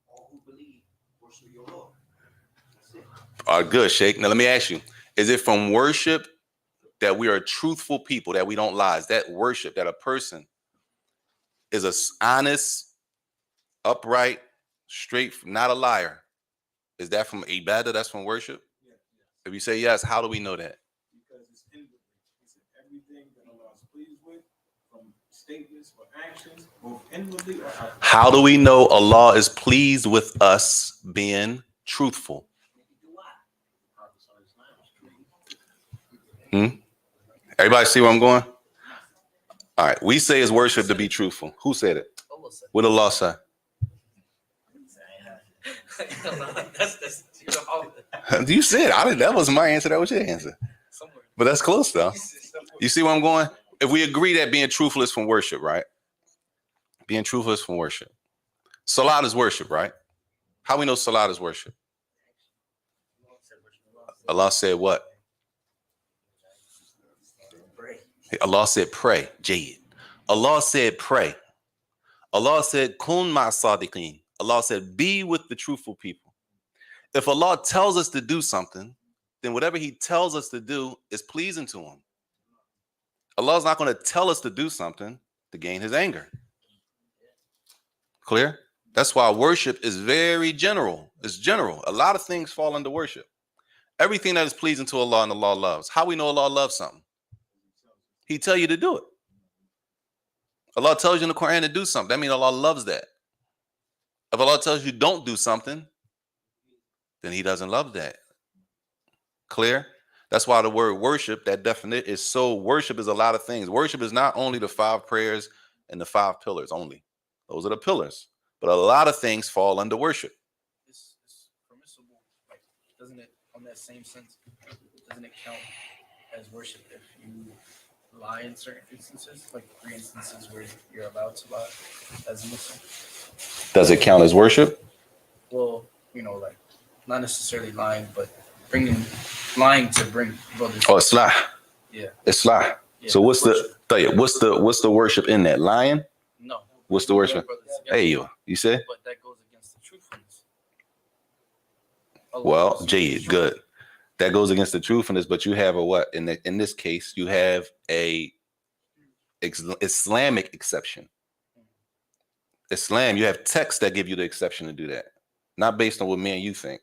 All who believe worship your Lord. That's it. All right, good, Sheikh. Now let me ask you, is it from worship that we are truthful people, that we don't lie? Is that worship, that a person is a honest, upright, straight, not a liar? Is that from ibadah? That's from worship? Yeah. If you say yes, how do we know that? Because it's inwardly. It's in everything that Allah is pleased with, from statements or actions, both inwardly or outwardly. How do we know Allah is pleased with us being truthful? Everybody see where I'm going? All right. We say it's worship to be truthful. Who said it? Allah said. What did Allah say? You said I didn't. That wasn't my answer. That was your answer. Somewhere. But that's close though. You see where I'm going? If we agree that being truthful is from worship, right? Being truthful is from worship. Salat is worship, right? How we know salat is worship? Allah said what? Pray. Allah said pray. Jayid. Allah said pray. Allah said kun ma sadiqeen. Allah said be with the truthful people. If Allah tells us to do something, then whatever he tells us to do is pleasing to him. Allah's not going to tell us to do something to gain his anger. Clear? That's why worship is very general. It's general. A lot of things fall under worship. Everything that is pleasing to Allah and Allah loves. How we know Allah loves something? He tell you to do it. Allah tells you in the Quran to do something. That means Allah loves that. If Allah tells you don't do something, then he doesn't love that. Clear? That's why the word worship, that definition is so, worship is a lot of things. Worship is not only the 5 prayers and the 5 pillars only. Those are the pillars. But a lot of things fall under worship. It's permissible, like, doesn't it, on that same sense, doesn't it count as worship if you lie in certain instances? Like 3 instances where you're allowed to lie as a Muslim. Does it count as worship? Well, like, not necessarily lying, but lying to bring brothers. Oh, it's lie. Yeah. It's lie. Yeah, So what's worship. what's the worship in that? Lying? No. What's the worship? Brothers together, Hey, you say? But that goes against the truthfulness. Well, Jayid, good. That goes against the truthfulness, but you have a what? In this case, you have a Islamic exception. Islam, you have texts that give you the exception to do that, not based on what me and you think.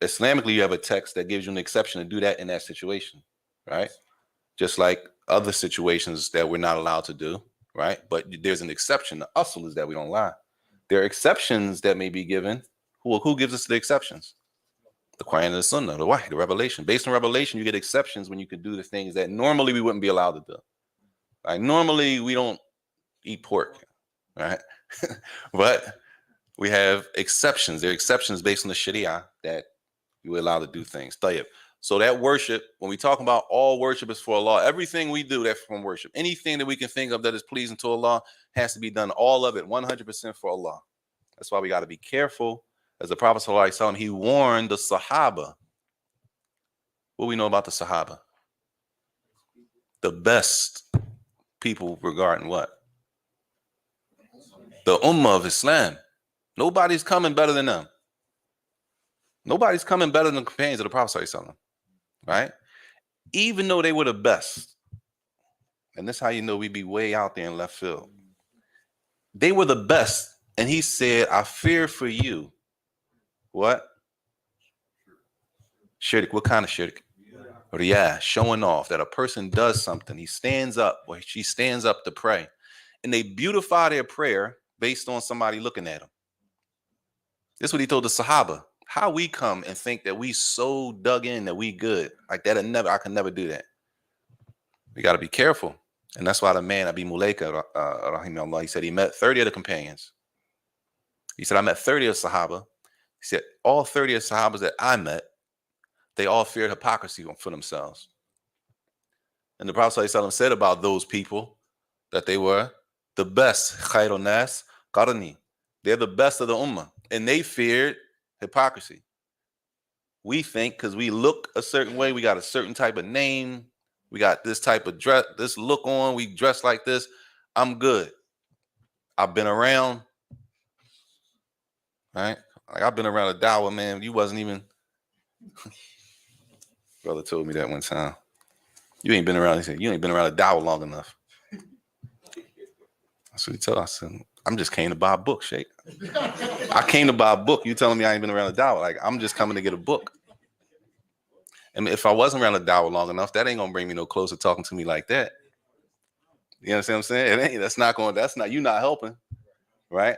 Islamically, you have a text that gives you an exception to do that in that situation, right? Just like other situations that we're not allowed to do, right? But there's an exception. The usul is that we don't lie. There are exceptions that may be given. Who gives us the exceptions? The Quran and the Sunnah, the Wahy, the revelation. Based on revelation, you get exceptions when you can do the things that normally we wouldn't be allowed to do. Like normally we don't eat pork, right? But we have exceptions. There are exceptions based on the Sharia that you were allowed to do things. Tayyib. So that worship, when we talk about all worship is for Allah, everything we do that's from worship. Anything that we can think of that is pleasing to Allah has to be done, all of it, 100% for Allah. That's why we got to be careful. As the Prophet ﷺ, he warned the Sahaba. What do we know about the Sahaba? The best people regarding what? The Ummah of Islam. Nobody's coming better than them. Nobody's coming better than the companions of the Prophet ﷺ, right? Even though they were the best. And this is how you know we be way out there in left field. They were the best. And he said, I fear for you. What? Shirk. What kind of shirk? Riyah, showing off that a person does something. He stands up or she stands up to pray. And they beautify their prayer based on somebody looking at them. This is what he told the Sahaba. How we come and think that we so dug in that we good. Like that, I can never do that. We got to be careful. And that's why the man, Abi Mulaika, rahimahullah, he said he met 30 of the companions. He said, I met 30 of Sahaba. He said, all 30 of Sahabas that I met, they all feared hypocrisy for themselves. And the Prophet ﷺ said about those people that they were the best. Khairun nas qarni. They're the best of the ummah. And they feared hypocrisy. We think because we look a certain way, we got a certain type of name, we got this type of dress, this look on, we dress like this, I'm good. I've been around, right? Like I've been around a dawah, man. You wasn't even. Brother told me that one time. You ain't been around. He said, you ain't been around a dawah long enough. That's what he told us. I said, I'm just came to buy a book, Sheikh. I came to buy a book. You telling me I ain't been around a dawah? Like I'm just coming to get a book. And if I wasn't around a dawah long enough, that ain't gonna bring me no closer talking to me like that. You understand what I'm saying? It ain't. That's not. You not helping, right?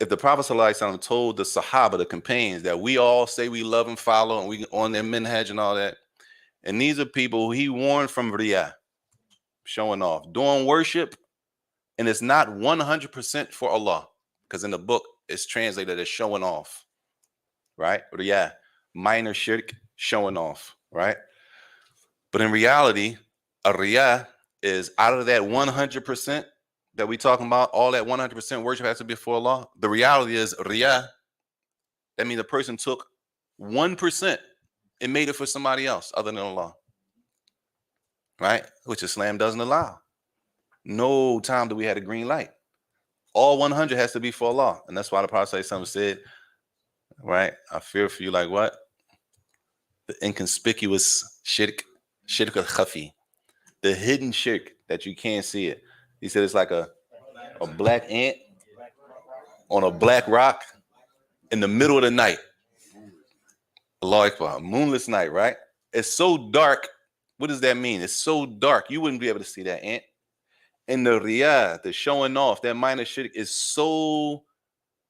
If the Prophet ﷺ told the Sahaba, the companions, that we all say we love and follow and we on their minhaj and all that, and these are people who he warned from riyah, showing off, doing worship, and it's not 100% for Allah, because in the book it's translated as showing off, right? Riyah, minor shirk, showing off, right? But in reality, a riyah is out of that 100%. That we talking about, all that 100% worship has to be for Allah. The reality is riyah. That means a person took 1% and made it for somebody else other than Allah. Right? Which Islam doesn't allow. No time do we have a green light. All 100 has to be for Allah. And that's why the Prophet said, right? I fear for you like what? The inconspicuous shirk al-khafi. The hidden shirk that you can't see it. He said it's like a black ant on a black rock in the middle of the night. Allahu Akbar, a moonless night, right? It's so dark. What does that mean? It's so dark. You wouldn't be able to see that ant. And the riyah, the showing off, that minor shirk is so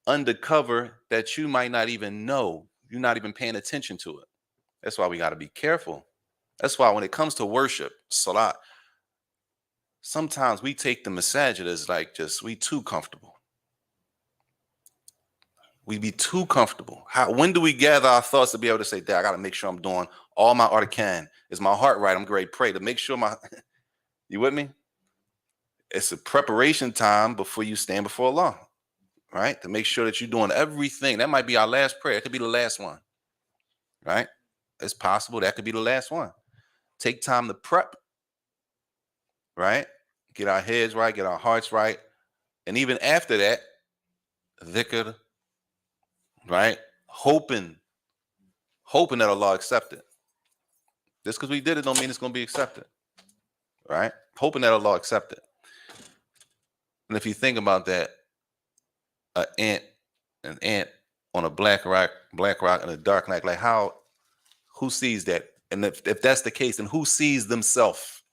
undercover that you might not even know. You're not even paying attention to it. That's why we got to be careful. That's why when it comes to worship, salah, sometimes we take the masajid as like just we too comfortable. We be too comfortable. When do we gather our thoughts to be able to say, Dad, I got to make sure I'm doing all my arkan. Is my heart right? I'm great. Pray to make sure you with me? It's a preparation time before you stand before Allah, right? To make sure that you're doing everything. That might be our last prayer. It could be the last one, right? It's possible that could be the last one. Take time to prep, right? Get our heads right, get our hearts right. And even after that, dhikr, right? Hoping that Allah accept it. Just because we did it don't mean it's going to be accepted, right? Hoping that Allah accept it. And if you think about that, an ant on a black rock in a dark night, like who sees that? And if that's the case, then who sees themselves?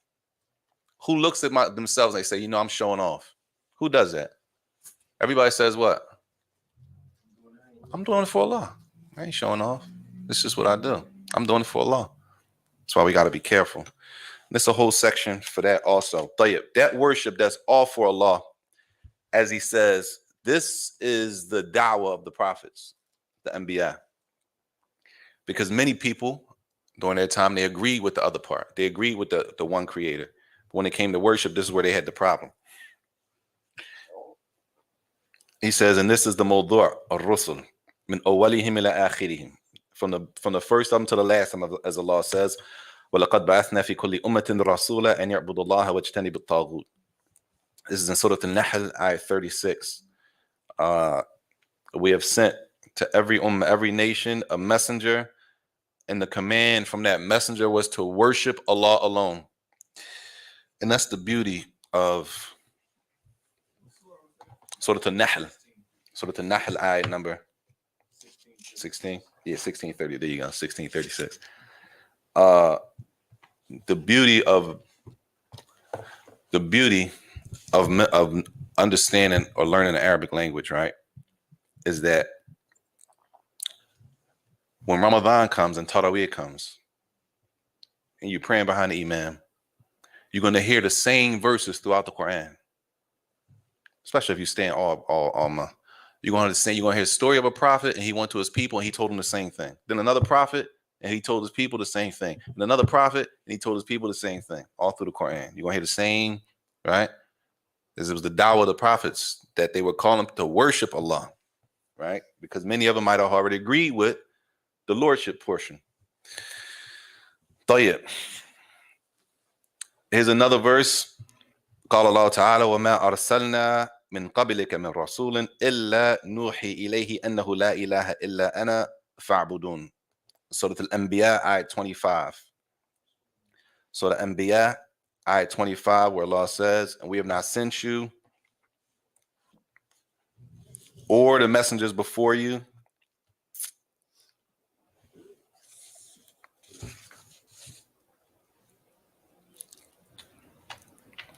Who looks at themselves and they say, I'm showing off? Who does that? Everybody says what? I'm doing it for Allah. I ain't showing off. It's just what I do. I'm doing it for Allah. That's why we got to be careful. There's a whole section for that also. That worship that's all for Allah, as he says, this is the da'wah of the prophets, the anbiya. Because many people during their time, they agreed with the other part. They agreed with the one creator. When it came to worship, this is where they had the problem. He says, and this is the mawdu' ar-rusul min awwalihim ila akhirihim. From the first of them to the last of them, as Allah says, وَلَقَدْ بَعَثْنَا فِي كُلِّ أُمَّةٍ رَسُولًا أَنْ يَعْبُدُوا اللَّهَ وَاجْتَنِبُوا الطَّاغُوتَ. This is in Surah An-Nahl, ayat 36. We have sent to every ummah, every nation, a messenger, and the command from that messenger was to worship Allah alone. And that's the beauty of Surah An-Nahl. Surah An-Nahl, ayat number 16. Yeah, 1630. There you go, 1636. The beauty of understanding or learning the Arabic language, right, is that when Ramadan comes and Taraweeh comes, and you're praying behind the Imam, you're going to hear the same verses throughout the Quran. Especially if you stand all month. You're going to hear the story of a prophet, and he went to his people and he told them the same thing. Then another prophet, and he told his people the same thing. And another prophet, and he told his people the same thing. All through the Quran. You're going to hear the same, right? As it was the da'wah of the prophets that they were calling to worship Allah, right? Because many of them might have already agreed with the lordship portion. Tayyib. Here's another verse. قال الله تعالى وما أرسلنا من قبلك من رسول إلا نوحي إليه أنه لا إله إلا أنا فاعبدون. Surah Al-Anbiya, ayat 25. Surah Al-Anbiya, ayat 25, where Allah says, and we have not sent you or the messengers before you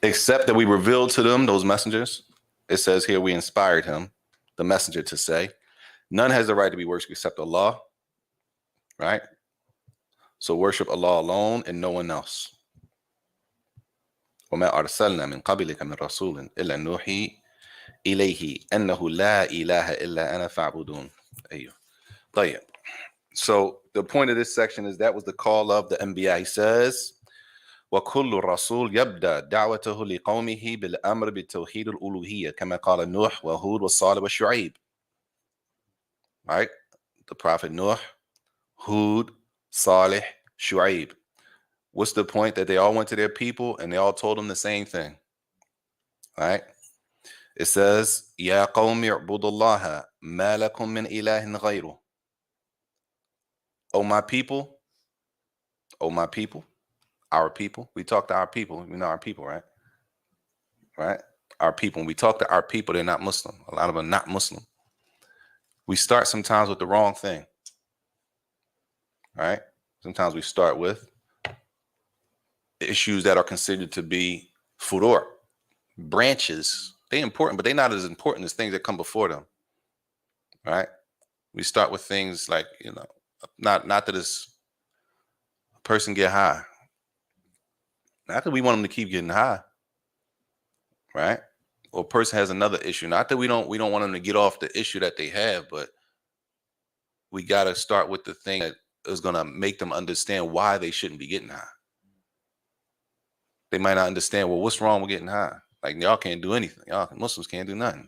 except that we revealed to them, those messengers. It says here we inspired him, the messenger, to say, none has the right to be worshipped except Allah, right? So worship Allah alone and no one else. وَمَا أَرْسَلْنَا مِنْ قَبْلِكَ مِنْ رَسُولٍ إِلَّا نُوحِي إِلَيْهِ أَنَّهُ لَا إِلَهَ إِلَّا أَنَا فَاعْبُدُونَ. طيب. So the point of this section is that was the call of the Anbiya. He says, وكل رسول يبدأ دعوته لقومه بالأمر بالتوحيد الألوهية كما قال نوح وهود والصالح والشعيب. Right? The Prophet Nuh, Hud, Salih, Shu'aib. What's the point? That they all went to their people and they all told them the same thing. All right. It says, Ya qawmi u'budullaha ma lakum min ilahin ghayruh. Oh my people, our people. We talk to our people. We know our people, right? Right? Our people. When we talk to our people, they're not Muslim. A lot of them are not Muslim. We start sometimes with the wrong thing. Right? Sometimes we start with issues that are considered to be furor, branches. They're important, but they're not as important as things that come before them. Right? We start with things like, not that it's a person get high. Not that we want them to keep getting high. Right? Or a person has another issue. Not that we don't want them to get off the issue that they have, but we got to start with the thing that is going to make them understand why they shouldn't be getting high. They might not understand, well, what's wrong with getting high? Like, y'all can't do anything. Y'all Muslims can't do nothing.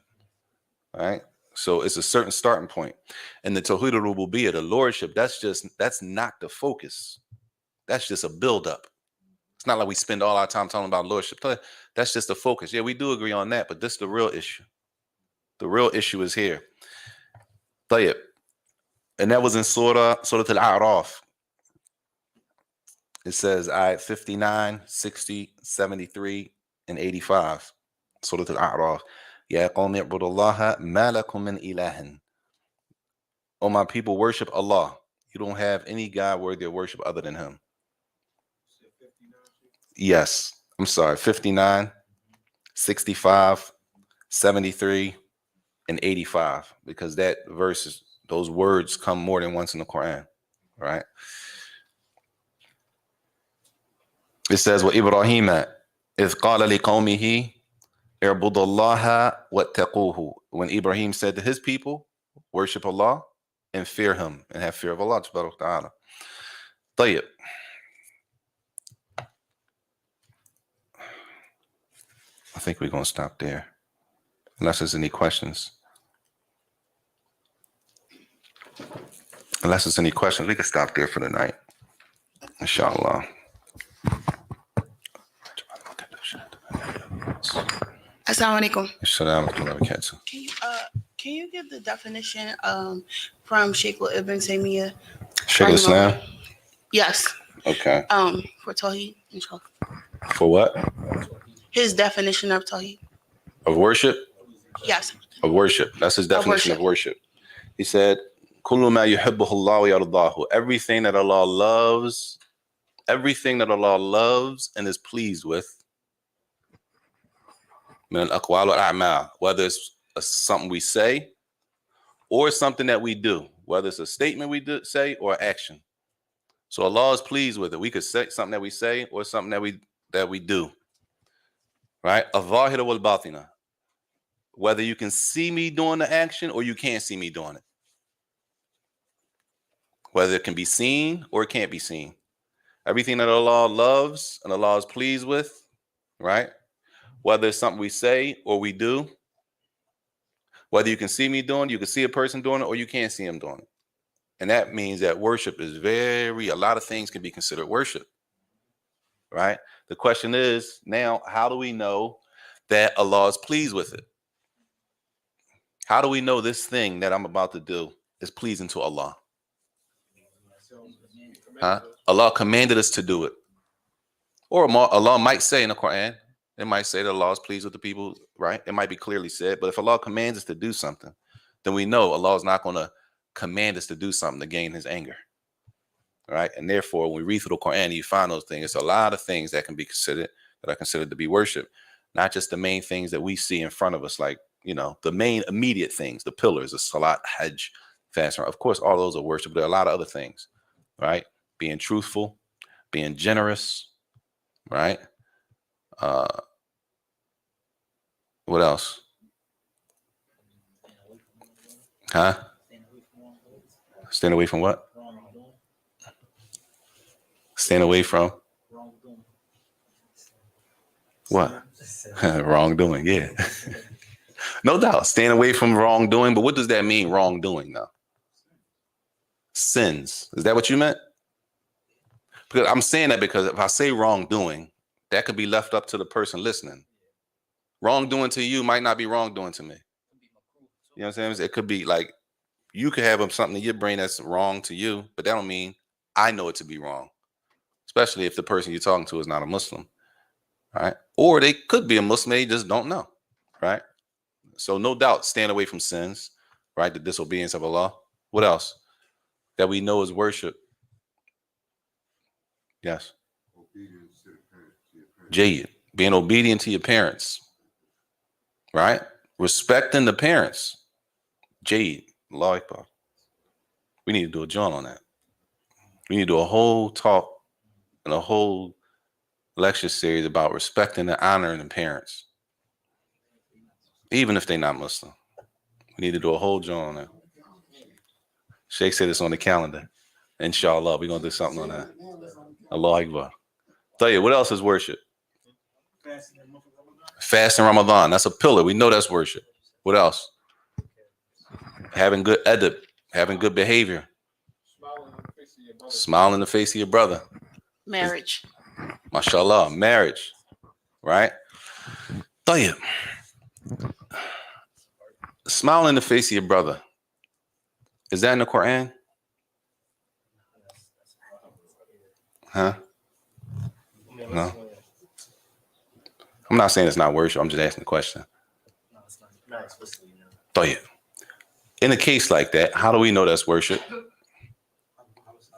All right? So it's a certain starting point. And the Tawheed al-Rububiyyah, the Lordship, that's not the focus. That's just a buildup. It's not like we spend all our time talking about Lordship. That's just the focus. Yeah, we do agree on that, but this is the real issue. The real issue is here. Tayyib. And that was in Surah Al-A'raf. It says, ayat 59, 60, 73, and 85. Surah Al-A'raf. Ya qawmi u'budullaha ma lakum min ilahin. Oh, my people, worship Allah. You don't have any God worthy of worship other than him. Yes. I'm sorry. 59, 65, 73, and 85. Because that verse, those words come more than once in the Quran. Right? It says, وَإِبْرَاهِيمَ إِذْ قَالَ لِقَوْمِهِ اعْبُدُوا اللَّهَ وَاتَّقُوهُ. When Ibrahim said to his people, worship Allah and fear him, and have fear of Allah subhanahu wa ta'ala. طيب. I think we're going to stop there. Unless there's any questions. Unless there's any questions, we can stop there for the night. Inshallah. Assalamu alaikum. Assalamu alaikum. Can you give the definition from Sheikh Ibn Taymiyyah? Sheikh Islam? Yes. Okay. For Tawheed, inshallah. For what? His definition of Tawheed. Of worship? Yes. Of worship. That's his definition of worship. He said, Kullu ma yuhibbuhu Allah wa yardahu. Everything that Allah loves and is pleased with, min al-aqwal wal-a'mal, whether it's something we say or something that we do, whether it's a statement we say or action. So Allah is pleased with it. We could say something that we say or something that we do. Right? Al-zahira wal-batina. Whether you can see me doing the action or you can't see me doing it. Whether it can be seen or it can't be seen. Everything that Allah loves and Allah is pleased with, right? Whether it's something we say or we do, whether you can see me doing it, you can see a person doing it, or you can't see him doing it. And that means that worship is a lot of things can be considered worship, right? The question is now, how do we know that Allah is pleased with it? How do we know this thing that I'm about to do is pleasing to Allah? Allah commanded us to do it. Or Allah might say in the Quran, it might say that Allah is pleased with the people, right? It might be clearly said, but if Allah commands us to do something, then we know Allah is not going to command us to do something to gain his anger, right? And therefore, when we read through the Quran, you find those things. It's a lot of things that can be considered, that are considered to be worship, not just the main things that we see in front of us, like, the main immediate things, the pillars, the salat, hajj, fast. Of course, all those are worship, but there are a lot of other things, right? Being truthful, being generous, right? What else? Stand away from what? Stand away from what? Wrongdoing, yeah. No doubt. Stand away from wrongdoing, but what does that mean, wrongdoing, though? Sins. Is that what you meant? Because I'm saying that because if I say wrongdoing, that could be left up to the person listening. Wrongdoing to you might not be wrongdoing to me. You know what I'm saying? It could be like you could have something in your brain that's wrong to you, but that don't mean I know it to be wrong. Especially if the person you're talking to is not a Muslim, right? Or they could be a Muslim, they just don't know, right? So no doubt, stand away from sins, right? The disobedience of Allah. What else? That we know is worship. Yes. Jayid, being obedient to your parents, right? Respecting the parents. Jayid, Allahu Akbar. We need to do a joint on that. We need to do a whole talk and a whole lecture series about respecting and honoring the parents, even if they're not Muslim. We need to do a whole joint on that. Sheikh said it's on the calendar. Inshallah, we're going to do something on that. Allahu Akbar. Tell you, what else is worship? Fasting Ramadan. That's a pillar. We know that's worship. What else? Having good adab, having good behavior. Smile in the face of your brother. Marriage. MashaAllah, marriage. Right? Tell you. Smile in the face of your brother. Is that in the Quran? Huh? No. I'm not saying it's not worship. I'm just asking the question. No, it's not explicitly. No. Tell you. In a case like that, how do we know that's worship?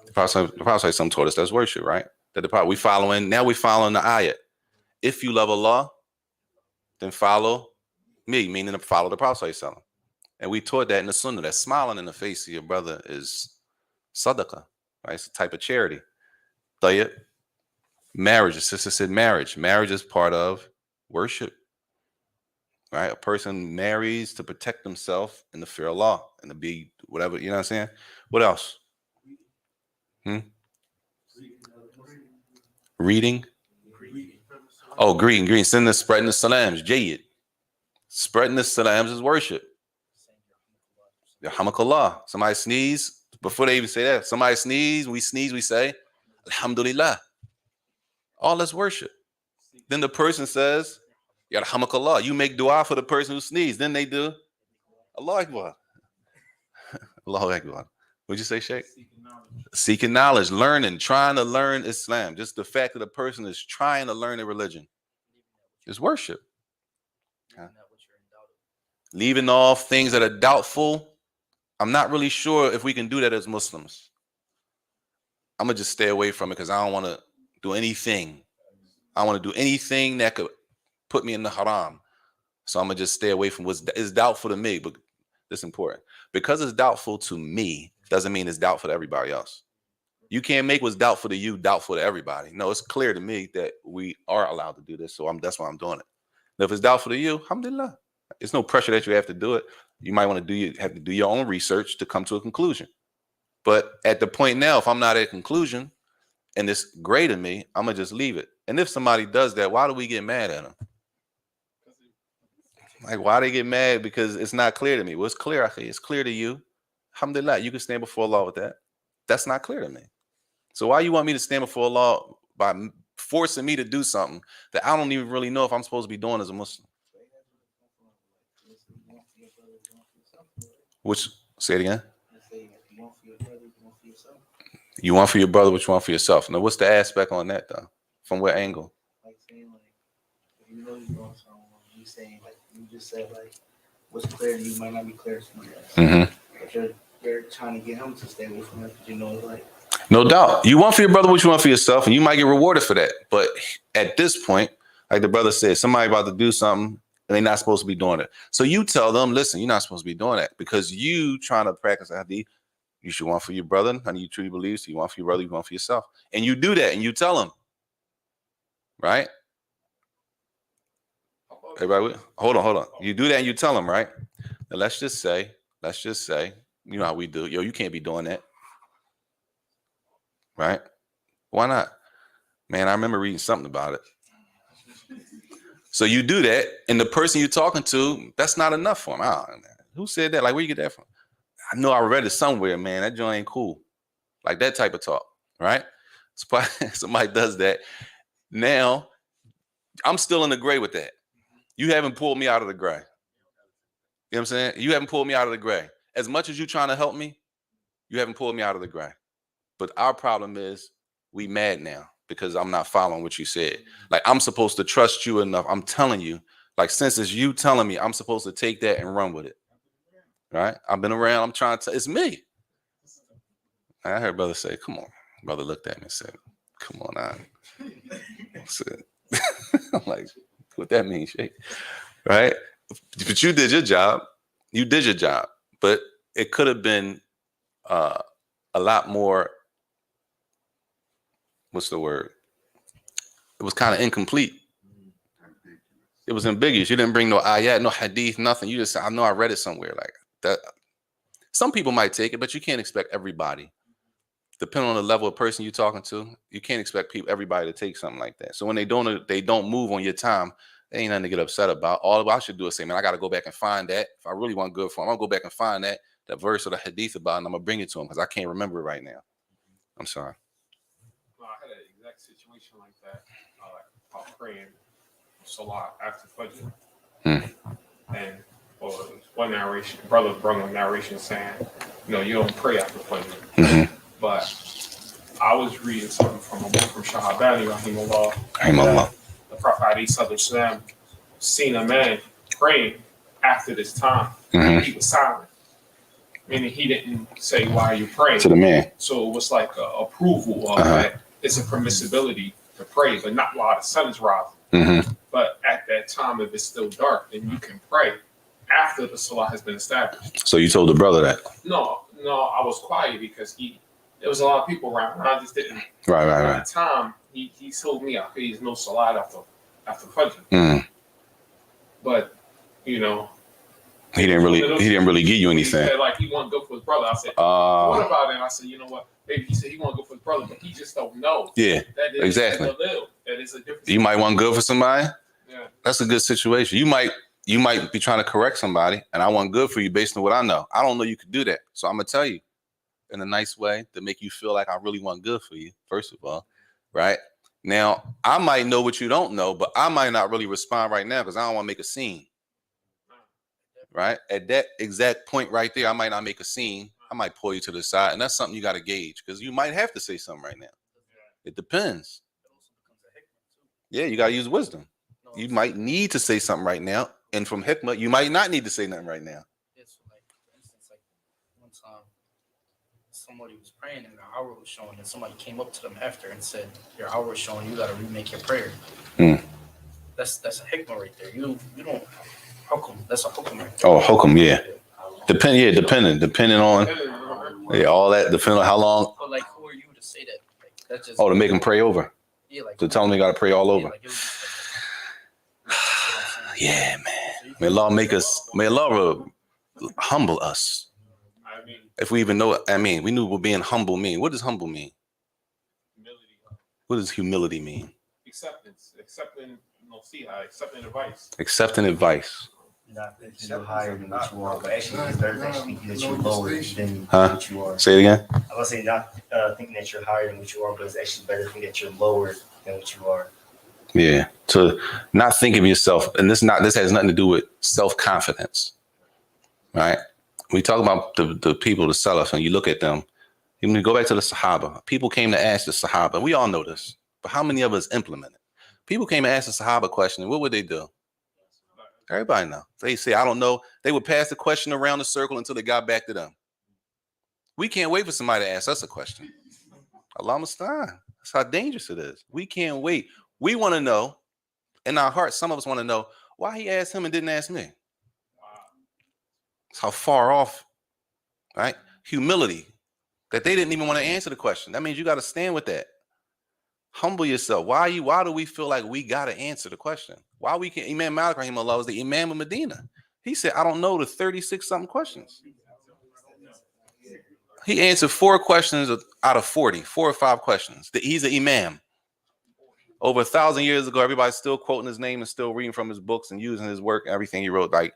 The Prophet some taught us that's worship, right? That the Prophet we following the ayat. If you love Allah, then follow me, meaning to follow the Prophet. And we taught that in the Sunnah, that smiling in the face of your brother is sadaqah, right? It's a type of charity. Tayyib. Marriage, the sister said marriage. Marriage is part of worship, right? A person marries to protect himself in the fear of Allah and to be whatever, you know what I'm saying? What else? Reading? Oh, greeting. Spreading the salams, Jayid. Spreading the salams is worship. Yarhamakallah. Somebody sneeze. Before they even say that, somebody sneeze, we say, Alhamdulillah. All that's worship. Then the person says, Yarhamakallah. You make dua for the person who sneezed. Then they do, Allahu Akbar. Allahu Akbar. What'd you say, Sheikh? Seeking knowledge, learning, trying to learn Islam. Just the fact that a person is trying to learn a religion is worship. Leaving off things that are doubtful. I'm not really sure if we can do that as Muslims. I'm going to just stay away from it because I don't want to do anything. I want to do anything that could put me in the haram. So I'm going to just stay away from what's doubtful to me, but it's important. Because it's doubtful to me doesn't mean it's doubtful to everybody else. You can't make what's doubtful to you doubtful to everybody. No, it's clear to me that we are allowed to do this, so that's why I'm doing it. Now, if it's doubtful to you, alhamdulillah. It's no pressure that you have to do it. You might want to have to do your own research to come to a conclusion. But at the point now, if I'm not at a conclusion and it's gray to me, I'm going to just leave it. And if somebody does that, why do we get mad at them? Like, why they get mad? Because it's not clear to me. Well, it's clear. It's clear to you. Alhamdulillah, you can stand before Allah with that. That's not clear to me. So why you want me to stand before Allah by forcing me to do something that I don't even really know if I'm supposed to be doing as a Muslim? Which, say it again. You want for your brother what you want for yourself. Now, what's the aspect on that, though? From what angle? Like saying, like, if you know you're doing something, you saying, like, you just said, like, what's clear to you might not be clear to somebody else. Mm-hmm. But you're trying to get him to stay away from it because you know, like. No doubt. You want for your brother what you want for yourself, and you might get rewarded for that. But at this point, like the brother said, somebody about to do something, and they're not supposed to be doing it. So you tell them, listen, you're not supposed to be doing that because you trying to practice hadith. You should want for your brother, and you truly believe. So you want for your brother, you want for yourself. And you do that, and you tell them. Right? Everybody, hold on. You do that, and you tell them, right? Now, let's just say, you know how we do. Yo, you can't be doing that. Right? Why not? Man, I remember reading something about it. So you do that, and the person you're talking to, that's not enough for him. Oh, man. Who said that? Like, where you get that from? I know I read it somewhere, man. That joint ain't cool. Like that type of talk, right? Somebody does that. Now, I'm still in the gray with that. You haven't pulled me out of the gray. You know what I'm saying? You haven't pulled me out of the gray. As much as you're trying to help me, you haven't pulled me out of the gray. But our problem is we mad now because I'm not following what you said. Like, I'm supposed to trust you enough. I'm telling you, like, since it's you telling me, I'm supposed to take that and run with it. Right? I've been around. I'm trying to, it's me. I heard brother say, come on. Brother looked at me and said, come on on. I'm like, what that mean, Sheikh? Right? But you did your job. You did your job. But it could have been a lot more, what's the word? It was kind of incomplete. It was ambiguous. You didn't bring no ayat, no hadith, nothing. You just said, I know I read it somewhere like that. Some people might take it, but you can't expect everybody. Depending on the level of person you're talking to, you can't expect everybody to take something like that. So when they don't move on your time, there ain't nothing to get upset about. All I should do is say, man, I got to go back and find that. If I really want good for him, I'll go back and find that verse or the hadith about it, and I'm going to bring it to him because I can't remember it right now. I'm sorry. I had an exact situation like that. I was praying Salah after Fajr. And one narration, brother brought a narration saying, you don't pray after Fajr. But I was reading something from a book from Sahaba, rahimahullah. The Prophet ﷺ seen a man praying after this time. He was silent, meaning he didn't say, why are you praying? To the man. So it was like approval of that. It's a permissibility to pray, but not while the sun is rising. But at that time, if it's still dark, then you can pray after the Salah has been established. So you told the brother that? No, I was quiet because there was a lot of people around. And I just didn't. Right. At the time, he told me I pays no Salah after Fajr. But he didn't really give you anything. He said, like, he wanted to go for his brother. I said, what about it? And I said, you know what? Maybe he said he want to go for his brother, but he just don't know. Yeah, that is, exactly. That is a difference. You might want good for somebody. Yeah, that's a good situation. You might be trying to correct somebody, and I want good for you based on what I know. I don't know you could do that, so I'm gonna tell you in a nice way to make you feel like I really want good for you. First of all, right now, I might know what you don't know, but I might not really respond right now because I don't want to make a scene. Right at that exact point right there, I might not make a scene. I might pull you to the side, and that's something you got to gauge because you might have to say something right now. It depends. Yeah, you got to use wisdom. You might need to say something right now, and from hikmah, you might not need to say nothing right now. It's like, for instance, like one time, somebody was praying and their hour was showing, and somebody came up to them after and said, "Your hour is showing. You got to remake your prayer." That's a hikmah right there. You don't hukum. That's a hukum right there. Oh, hukum, yeah. Depending on all that, depending on how long. But like, who are you to say that? Like, that's just to make them pray over. Yeah, like to tell them they got to pray all over. Like, it was just like, yeah, man. May Allah humble us. If we even know, we knew what being humble mean. What does humble mean? Humility. What does humility mean? Acceptance. Accepting advice. Accepting advice. Not that you're higher than what you are, but actually it's better to actually think that you're lower than what you are. Say it again. I was saying not thinking that you're higher than what you are, but it's actually better to think that you're lower than what you are. Yeah. To not think of yourself, and this has nothing to do with self-confidence. Right? We talk about the people, the Salaf, and you look at them, you go back to the Sahaba. People came to ask the Sahaba. We all know this, but how many of us implement it? People came and asked the Sahaba question, and what would they do? Everybody know. They say, I don't know. They would pass the question around the circle until they got back to them. We can't wait for somebody to ask us a question. Allah Mustaan. That's how dangerous it is. We can't wait. We want to know, in our hearts, some of us want to know why he asked him and didn't ask me. That's how far off, right? Humility, that they didn't even want to answer the question. That means you got to stand with that. Humble yourself. Why do we feel like we got to answer the question? Why we can't? Imam Malik rahimahullah was the Imam of Medina. He said, I don't know the 36 something questions. He answered 4 questions out of 40, 4 or 5 questions. He's an Imam. Over 1,000 years ago, everybody's still quoting his name and still reading from his books and using his work, everything he wrote. Like,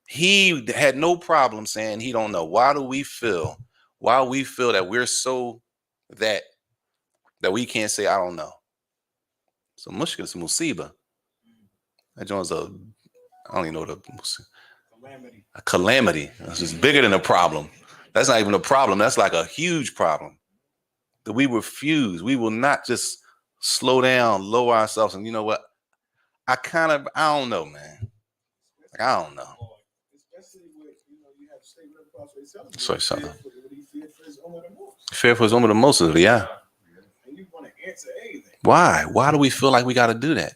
he had no problem saying he don't know. Why do we feel that we're so that that we can't say I don't know. So mushkil is musiba. That joint's I don't even know a calamity. It's just bigger than a problem. That's not even a problem. That's like a huge problem. That we refuse. We will not just slow down, lower ourselves. And you know what? I don't know, man. Like, I don't know. Especially with, you have statement of Prophet Sallallahu Sorry, Alaihi something. Wasallam. He feared for his own the most. Fear for his own the most of it, yeah. And you want to answer anything. Why? Why do we feel like we got to do that?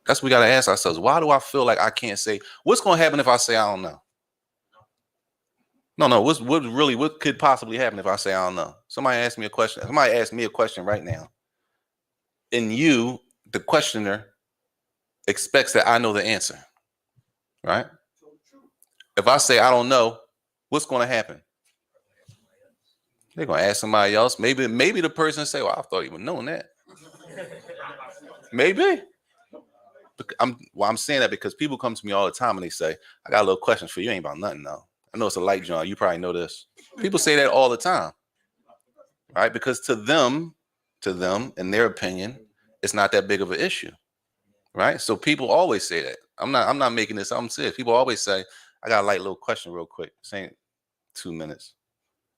That's what we got to ask ourselves. Why do I feel like I can't say? What's going to happen if I say I don't know? No. What could possibly happen if I say I don't know? Somebody asked me a question. Somebody asked me a question right now. And you, the questioner, expects that I know the answer, right? If I say I don't know, what's going to happen? They're going to ask somebody else. Maybe the person say, well, I thought you would know that. Maybe. I'm saying that because people come to me all the time and they say, I got a little question for you. Ain't about nothing, though. I know it's a light, John. You probably know this. People say that all the time, right? Because to them, in their opinion, it's not that big of an issue, right? So people always say that. I'm not making this. I'm serious. People always say, I got a light little question real quick. Saying 2 minutes.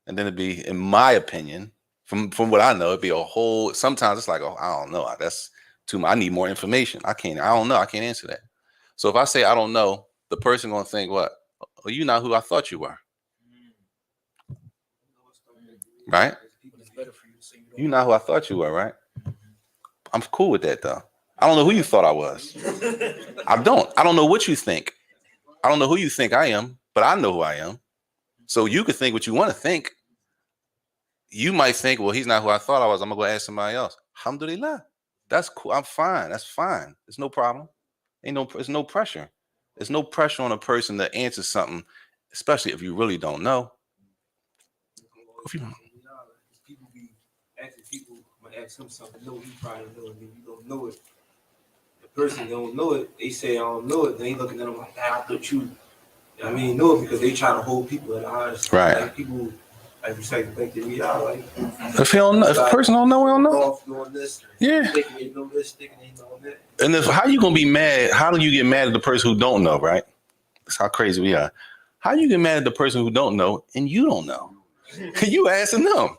And then it'd be, in my opinion, from what I know, it'd be a whole, sometimes it's like, oh, I don't know. That's too much. I need more information. I don't know. I can't answer that. So if I say I don't know, the person gonna think what? Oh, you're not who I thought you were. Right? You're not who I thought you were, right? I'm cool with that though. I don't know who you thought I was. I don't know what you think. I don't know who you think I am, but I know who I am. So you could think what you want to think. You might think, well, he's not who I thought I was. I'm gonna go ask somebody else. Alhamdulillah. That's cool. I'm fine. That's fine. There's no problem. There's no pressure. There's no pressure on a person to answer something, especially if you really don't know. If you don't. People be asking people, might ask him something, no, he probably know it, and you don't know it. The person don't know it, they say I don't know it, then they looking at them like, I thought you, know it because they try to hold people at odds. Right. Like people, like you say, think that we are like. If he don't know, if a person don't know, we don't know. Off doing this, Yeah. thinking they know this, thinking they know that. And how you gonna be mad? How do you get mad at the person who don't know? Right? That's how crazy we are. How you get mad at the person who don't know and you don't know? Can you asking them?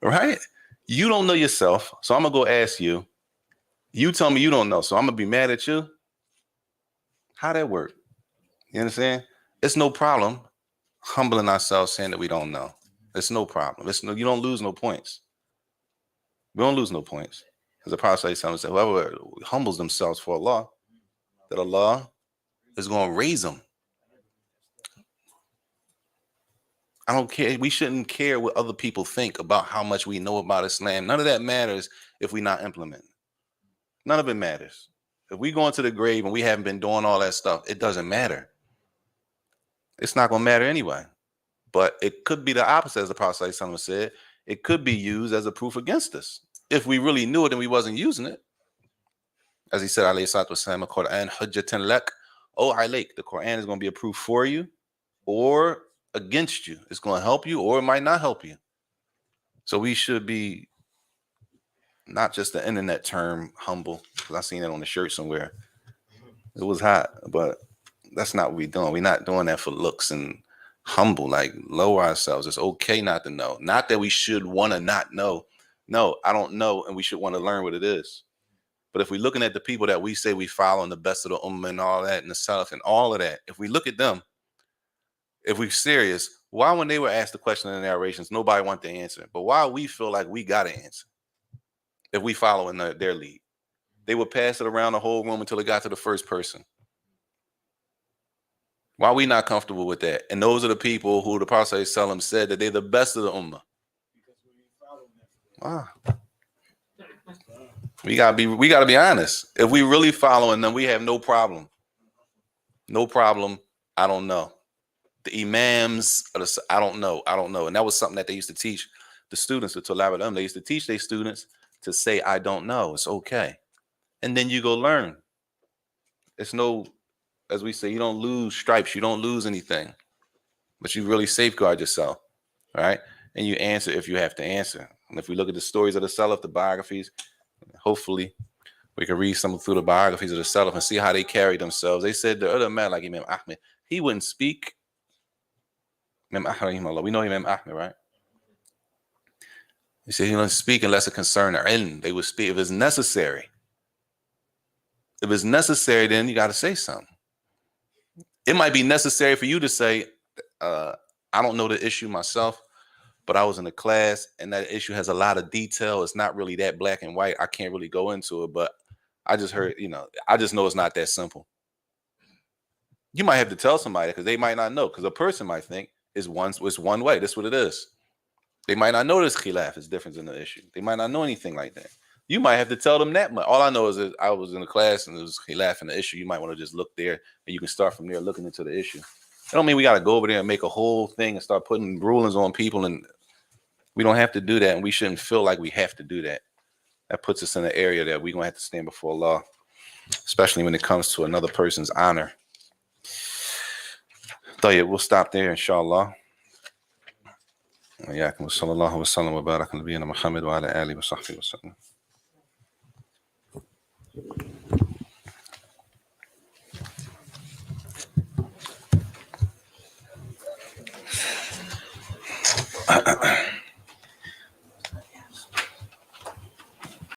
Right? You don't know yourself, so I'm gonna go ask you. You tell me you don't know, so I'm gonna be mad at you. How that work? You understand? It's no problem humbling ourselves, saying that we don't know. It's no problem. You don't lose no points. We don't lose no points. As the Prophet said, whoever humbles themselves for Allah, that Allah is going to raise them. I don't care. We shouldn't care what other people think about how much we know about Islam. None of that matters if we're not implementing. None of it matters. If we go into the grave and we haven't been doing all that stuff, it doesn't matter. It's not going to matter anyway. But it could be the opposite, as the Prophet said. It could be used as a proof against us. If we really knew it and we wasn't using it. As he said, alayhi salatu wasalam, Quran hujjatan lak o alayk. The Quran is going to be a proof for you or against you. It's going to help you or it might not help you. So we should be not just the internet term humble, because I seen that on the shirt somewhere. It was hot, but that's not what we're doing. We're not doing that for looks and humble, like lower ourselves. It's okay not to know. Not that we should want to not know. No, I don't know, and we should want to learn what it is. But if we're looking at the people that we say we follow and the best of the ummah and all that and the salaf and all of that, if we look at them, if we're serious, why when they were asked the question in the narrations, nobody wanted to answer? But why we feel like we got to answer if we follow in their lead? They would pass it around the whole room until it got to the first person. Why are we not comfortable with that? And those are the people who the Prophet ﷺ said that they're the best of the ummah. Wow. We gotta be honest. If we really following them, we have no problem. No problem. I don't know. The imams, I don't know. And that was something that they used to teach the students to elaborate them. They used to teach their students to say, I don't know. It's okay. And then you go learn. It's no, as we say, you don't lose stripes. You don't lose anything. But you really safeguard yourself. Right? And you answer if you have to answer. And if we look at the stories of the Salaf, the biographies, hopefully we can read some through the biographies of the Salaf and see how they carried themselves. They said the other man, like Imam Ahmed, he wouldn't speak. Imam Ahmed, we know Imam Ahmed, right? He said he wouldn't speak unless it concerned ilm. They would speak if it's necessary. If it's necessary, then you got to say something. It might be necessary for you to say, I don't know the issue myself, but I was in a class and that issue has a lot of detail. It's not really that black and white. I can't really go into it, but I just heard, I just know it's not that simple. You might have to tell somebody because they might not know, because a person might think it's one way. That's what it is. They might not know this khilaf is different in the issue. They might not know anything like that. You might have to tell them that much. All I know is that I was in a class and it was khilaf in the issue. You might want to just look there and you can start from there looking into the issue. I don't mean we got to go over there and make a whole thing and start putting rulings on people, and we don't have to do that, and we shouldn't feel like we have to do that. That puts us in an area that we're going to have to stand before Allah, especially when it comes to another person's honor. We'll stop there, inshallah. وإياكم وصلى الله وسلم وبارك على نبينا محمد وعلى آله وصحبه وسلم.